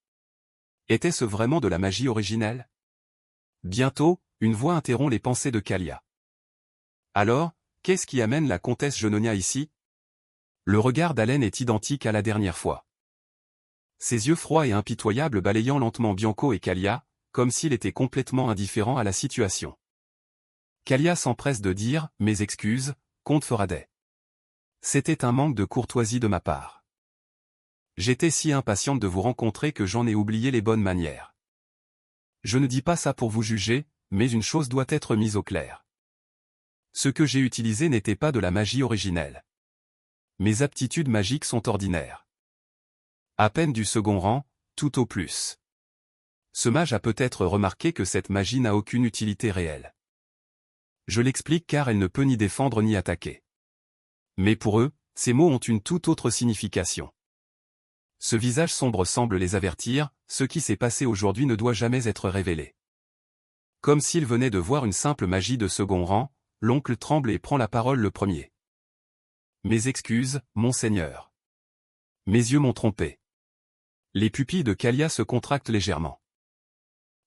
Était-ce vraiment de la magie originelle? Bientôt, une voix interrompt les pensées de Kalia. Alors, qu'est-ce qui amène la comtesse Genonia ici? Le regard d'Allen est identique à la dernière fois. Ses yeux froids et impitoyables balayant lentement Bianco et Kalia, comme s'il était complètement indifférent à la situation. Kalia s'empresse de dire « Mes excuses, comte Faraday. C'était un manque de courtoisie de ma part. J'étais si impatiente de vous rencontrer que j'en ai oublié les bonnes manières. Je ne dis pas ça pour vous juger, mais une chose doit être mise au clair. Ce que j'ai utilisé n'était pas de la magie originelle. Mes aptitudes magiques sont ordinaires. À peine du second rang, tout au plus. Ce mage a peut-être remarqué que cette magie n'a aucune utilité réelle. Je l'explique car elle ne peut ni défendre ni attaquer. Mais pour eux, ces mots ont une toute autre signification. Ce visage sombre semble les avertir, ce qui s'est passé aujourd'hui ne doit jamais être révélé. Comme s'il venait de voir une simple magie de second rang, l'oncle tremble et prend la parole le premier. Mes excuses, monseigneur. Mes yeux m'ont trompé. Les pupilles de Kalia se contractent légèrement.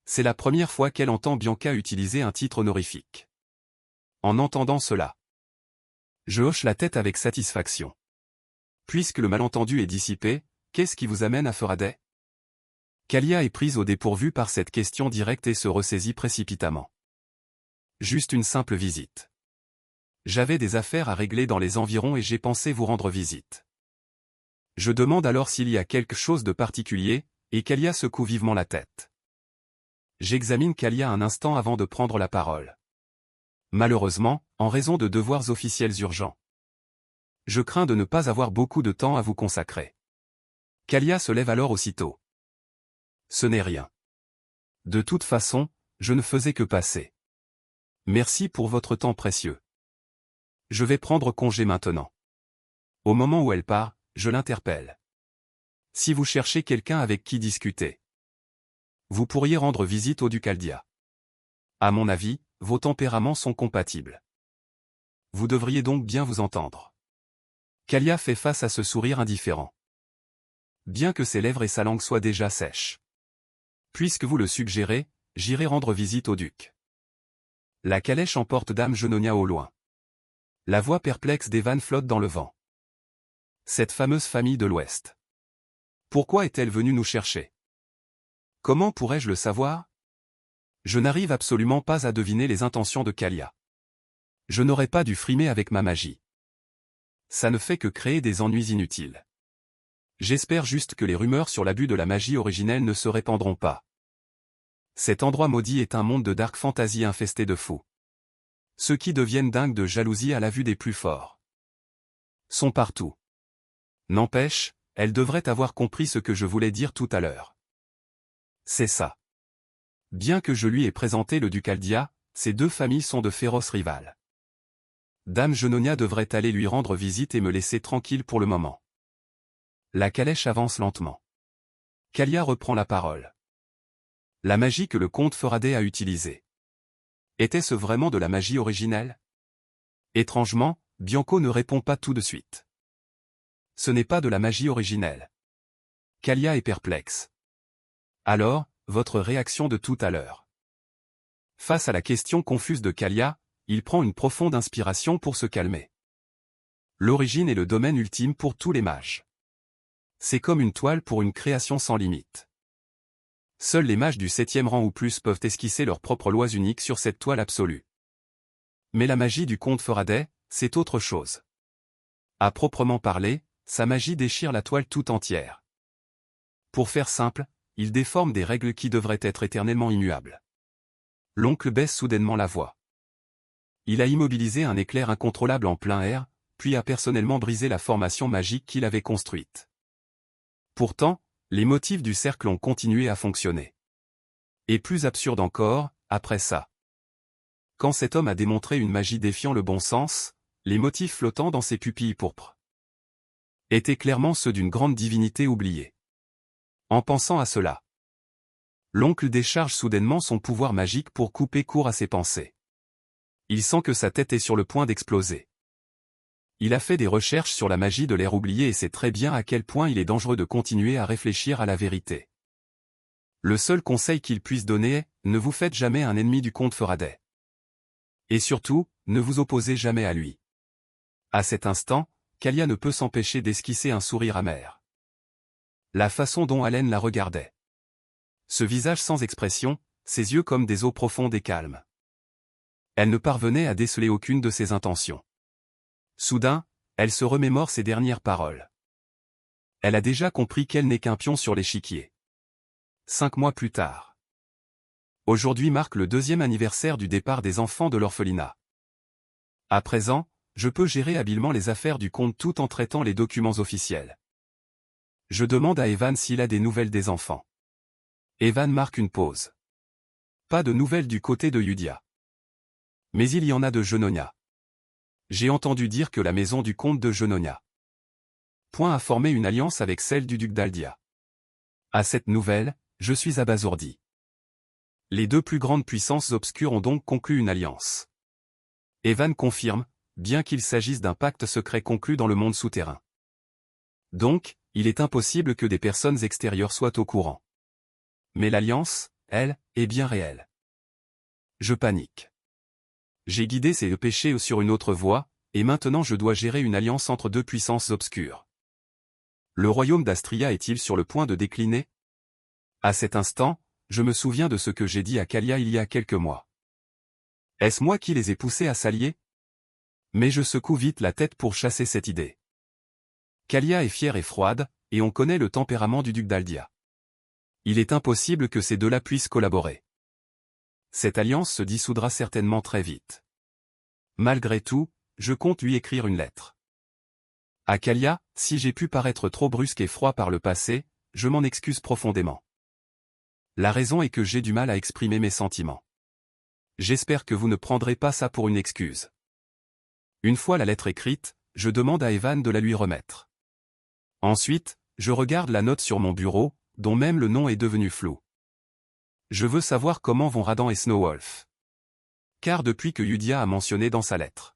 C'est la première fois qu'elle entend Bianca utiliser un titre honorifique. En entendant cela, je hoche la tête avec satisfaction. Puisque le malentendu est dissipé, qu'est-ce qui vous amène à Faraday? Kalia est prise au dépourvu par cette question directe et se ressaisit précipitamment. Juste une simple visite. J'avais des affaires à régler dans les environs et j'ai pensé vous rendre visite. Je demande alors s'il y a quelque chose de particulier, et Kalia secoue vivement la tête. J'examine Kalia un instant avant de prendre la parole. Malheureusement, en raison de devoirs officiels urgents. Je crains de ne pas avoir beaucoup de temps à vous consacrer. Kalia se lève alors aussitôt. Ce n'est rien. De toute façon, je ne faisais que passer. Merci pour votre temps précieux. Je vais prendre congé maintenant. Au moment où elle part, je l'interpelle. Si vous cherchez quelqu'un avec qui discuter, vous pourriez rendre visite au duc Aldia. À mon avis, vos tempéraments sont compatibles. Vous devriez donc bien vous entendre. Kalia fait face à ce sourire indifférent. Bien que ses lèvres et sa langue soient déjà sèches. Puisque vous le suggérez, j'irai rendre visite au duc. La calèche emporte Dame Genonia au loin. La voix perplexe d'Evan flotte dans le vent. Cette fameuse famille de l'Ouest. Pourquoi est-elle venue nous chercher? Comment pourrais-je le savoir? Je n'arrive absolument pas à deviner les intentions de Kalia. Je n'aurais pas dû frimer avec ma magie. Ça ne fait que créer des ennuis inutiles. J'espère juste que les rumeurs sur l'abus de la magie originelle ne se répandront pas. Cet endroit maudit est un monde de dark fantasy infesté de fous. Ceux qui deviennent dingues de jalousie à la vue des plus forts sont partout. N'empêche, elle devrait avoir compris ce que je voulais dire tout à l'heure. C'est ça. Bien que je lui ai présenté le duc Aldia, ces deux familles sont de féroces rivales. Dame Genonia devrait aller lui rendre visite et me laisser tranquille pour le moment. La calèche avance lentement. Kalia reprend la parole. La magie que le comte Faraday a utilisée. Était-ce vraiment de la magie originelle? Étrangement, Bianco ne répond pas tout de suite. Ce n'est pas de la magie originelle. Kalia est perplexe. Alors, votre réaction de tout à l'heure. Face à la question confuse de Kalia, il prend une profonde inspiration pour se calmer. L'origine est le domaine ultime pour tous les mages. C'est comme une toile pour une création sans limite. Seuls les mages du 7e rang ou plus peuvent esquisser leurs propres lois uniques sur cette toile absolue. Mais la magie du comte Faraday, c'est autre chose. À proprement parler, sa magie déchire la toile tout entière. Pour faire simple, il déforme des règles qui devraient être éternellement immuables. L'oncle baisse soudainement la voix. Il a immobilisé un éclair incontrôlable en plein air, puis a personnellement brisé la formation magique qu'il avait construite. Pourtant, les motifs du cercle ont continué à fonctionner. Et plus absurde encore, après ça. Quand cet homme a démontré une magie défiant le bon sens, les motifs flottant dans ses pupilles pourpres étaient clairement ceux d'une grande divinité oubliée. En pensant à cela, l'oncle décharge soudainement son pouvoir magique pour couper court à ses pensées. Il sent que sa tête est sur le point d'exploser. Il a fait des recherches sur la magie de l'ère oubliée et sait très bien à quel point il est dangereux de continuer à réfléchir à la vérité. Le seul conseil qu'il puisse donner est, ne vous faites jamais un ennemi du comte Faraday. Et surtout, ne vous opposez jamais à lui. À cet instant, Kalia ne peut s'empêcher d'esquisser un sourire amer. La façon dont Allen la regardait. Ce visage sans expression, ses yeux comme des eaux profondes et calmes. Elle ne parvenait à déceler aucune de ses intentions. Soudain, elle se remémore ses dernières paroles. Elle a déjà compris qu'elle n'est qu'un pion sur l'échiquier. 5 mois plus tard. Aujourd'hui marque le 2e anniversaire du départ des enfants de l'orphelinat. À présent, je peux gérer habilement les affaires du comte tout en traitant les documents officiels. Je demande à Evan s'il a des nouvelles des enfants. Evan marque une pause. Pas de nouvelles du côté de Yudia. Mais il y en a de Genonia. J'ai entendu dire que la maison du comte de Genonia a formé une alliance avec celle du duc d'Aldia. À cette nouvelle, je suis abasourdi. Les deux plus grandes puissances obscures ont donc conclu une alliance. Evan confirme, bien qu'il s'agisse d'un pacte secret conclu dans le monde souterrain. Donc, il est impossible que des personnes extérieures soient au courant. Mais l'alliance, elle, est bien réelle. Je panique. J'ai guidé ces péchés sur une autre voie, et maintenant je dois gérer une alliance entre deux puissances obscures. Le royaume d'Astria est-il sur le point de décliner? À cet instant, je me souviens de ce que j'ai dit à Kalia il y a quelques mois. Est-ce moi qui les ai poussés à s'allier? Mais je secoue vite la tête pour chasser cette idée. Kalia est fière et froide, et on connaît le tempérament du duc d'Aldia. Il est impossible que ces deux-là puissent collaborer. Cette alliance se dissoudra certainement très vite. Malgré tout, je compte lui écrire une lettre. À Kalia, si j'ai pu paraître trop brusque et froid par le passé, je m'en excuse profondément. La raison est que j'ai du mal à exprimer mes sentiments. J'espère que vous ne prendrez pas ça pour une excuse. Une fois la lettre écrite, je demande à Evan de la lui remettre. Ensuite, je regarde la note sur mon bureau, dont même le nom est devenu flou. Je veux savoir comment vont Radan et Snowwolf. car depuis que Yudia a mentionné dans sa lettre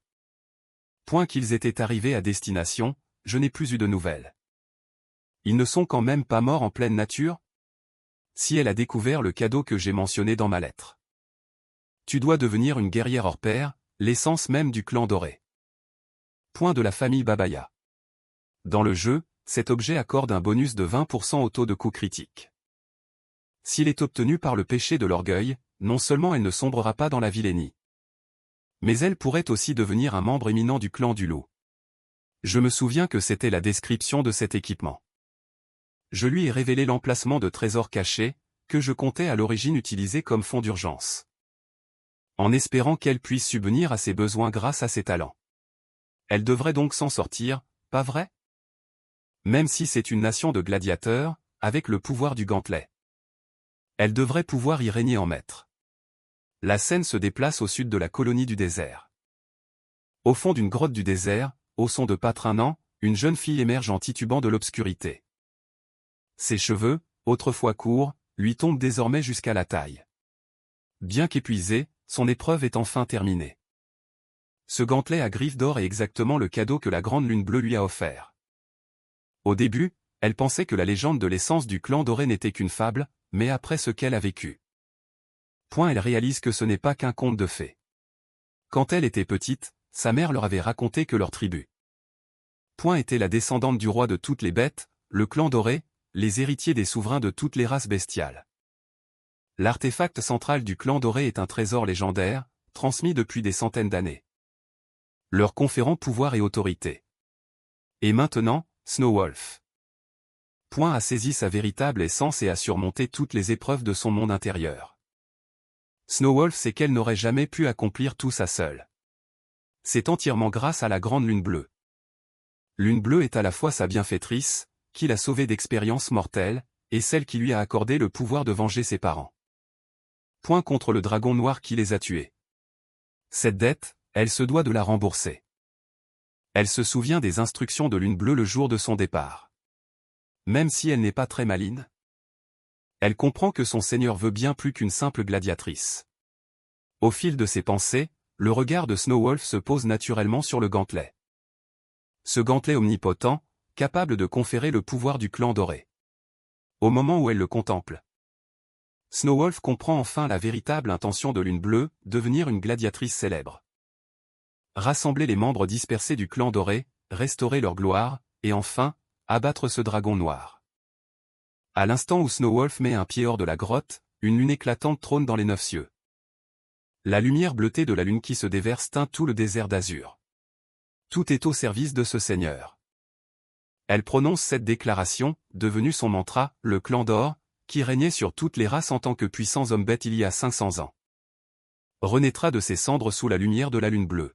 point qu'ils étaient arrivés à destination, je n'ai plus eu de nouvelles. Ils ne sont quand même pas morts en pleine nature? Si elle a découvert le cadeau que j'ai mentionné dans ma lettre. Tu dois devenir une guerrière hors pair, l'essence même du clan doré. Point de la famille Babaya. Dans le jeu, cet objet accorde un bonus de 20% au taux de coup critique. S'il est obtenu par le péché de l'orgueil, non seulement elle ne sombrera pas dans la vilainie, mais elle pourrait aussi devenir un membre éminent du clan du loup. Je me souviens que c'était la description de cet équipement. Je lui ai révélé l'emplacement de trésors cachés, que je comptais à l'origine utiliser comme fonds d'urgence, en espérant qu'elle puisse subvenir à ses besoins grâce à ses talents. Elle devrait donc s'en sortir, pas vrai? Même si c'est une nation de gladiateurs, avec le pouvoir du gantelet, elle devrait pouvoir y régner en maître. La scène se déplace au sud de la colonie du désert. Au fond d'une grotte du désert, au son de pas traînants, une jeune fille émerge en titubant de l'obscurité. Ses cheveux, autrefois courts, lui tombent désormais jusqu'à la taille. Bien qu'épuisée, son épreuve est enfin terminée. Ce gantelet à griffes d'or est exactement le cadeau que la grande lune bleue lui a offert. Au début, elle pensait que la légende de l'essence du clan doré n'était qu'une fable, mais après ce qu'elle a vécu, elle réalise que ce n'est pas qu'un conte de fées. Quand elle était petite, sa mère leur avait raconté que leur tribu était la descendante du roi de toutes les bêtes, le clan doré, les héritiers des souverains de toutes les races bestiales. L'artefact central du clan doré est un trésor légendaire, transmis depuis des centaines d'années, leur conférant pouvoir et autorité. Et maintenant, Snowwolf a saisi sa véritable essence et a surmonté toutes les épreuves de son monde intérieur. Snowwolf sait qu'elle n'aurait jamais pu accomplir tout ça seule. C'est entièrement grâce à la grande lune bleue. Lune bleue est à la fois sa bienfaitrice, qui l'a sauvée d'expériences mortelles, et celle qui lui a accordé le pouvoir de venger ses parents. Contre le dragon noir qui les a tués. Cette dette, elle se doit de la rembourser. Elle se souvient des instructions de Lune bleue le jour de son départ. Même si elle n'est pas très maligne, elle comprend que son seigneur veut bien plus qu'une simple gladiatrice. Au fil de ses pensées, le regard de Snowwolf se pose naturellement sur le gantelet. Ce gantelet omnipotent, capable de conférer le pouvoir du clan doré. Au moment où elle le contemple, Snowwolf comprend enfin la véritable intention de Lune bleue, devenir une gladiatrice célèbre. Rassembler les membres dispersés du clan doré, restaurer leur gloire, et enfin, abattre ce dragon noir. À l'instant où Snowwolf met un pied hors de la grotte, une lune éclatante trône dans les 9 cieux. La lumière bleutée de la lune qui se déverse teint tout le désert d'azur. Tout est au service de ce seigneur. Elle prononce cette déclaration, devenue son mantra, le clan d'or, qui régnait sur toutes les races en tant que puissants hommes bêtes il y a 500 ans, renaîtra de ses cendres sous la lumière de la lune bleue.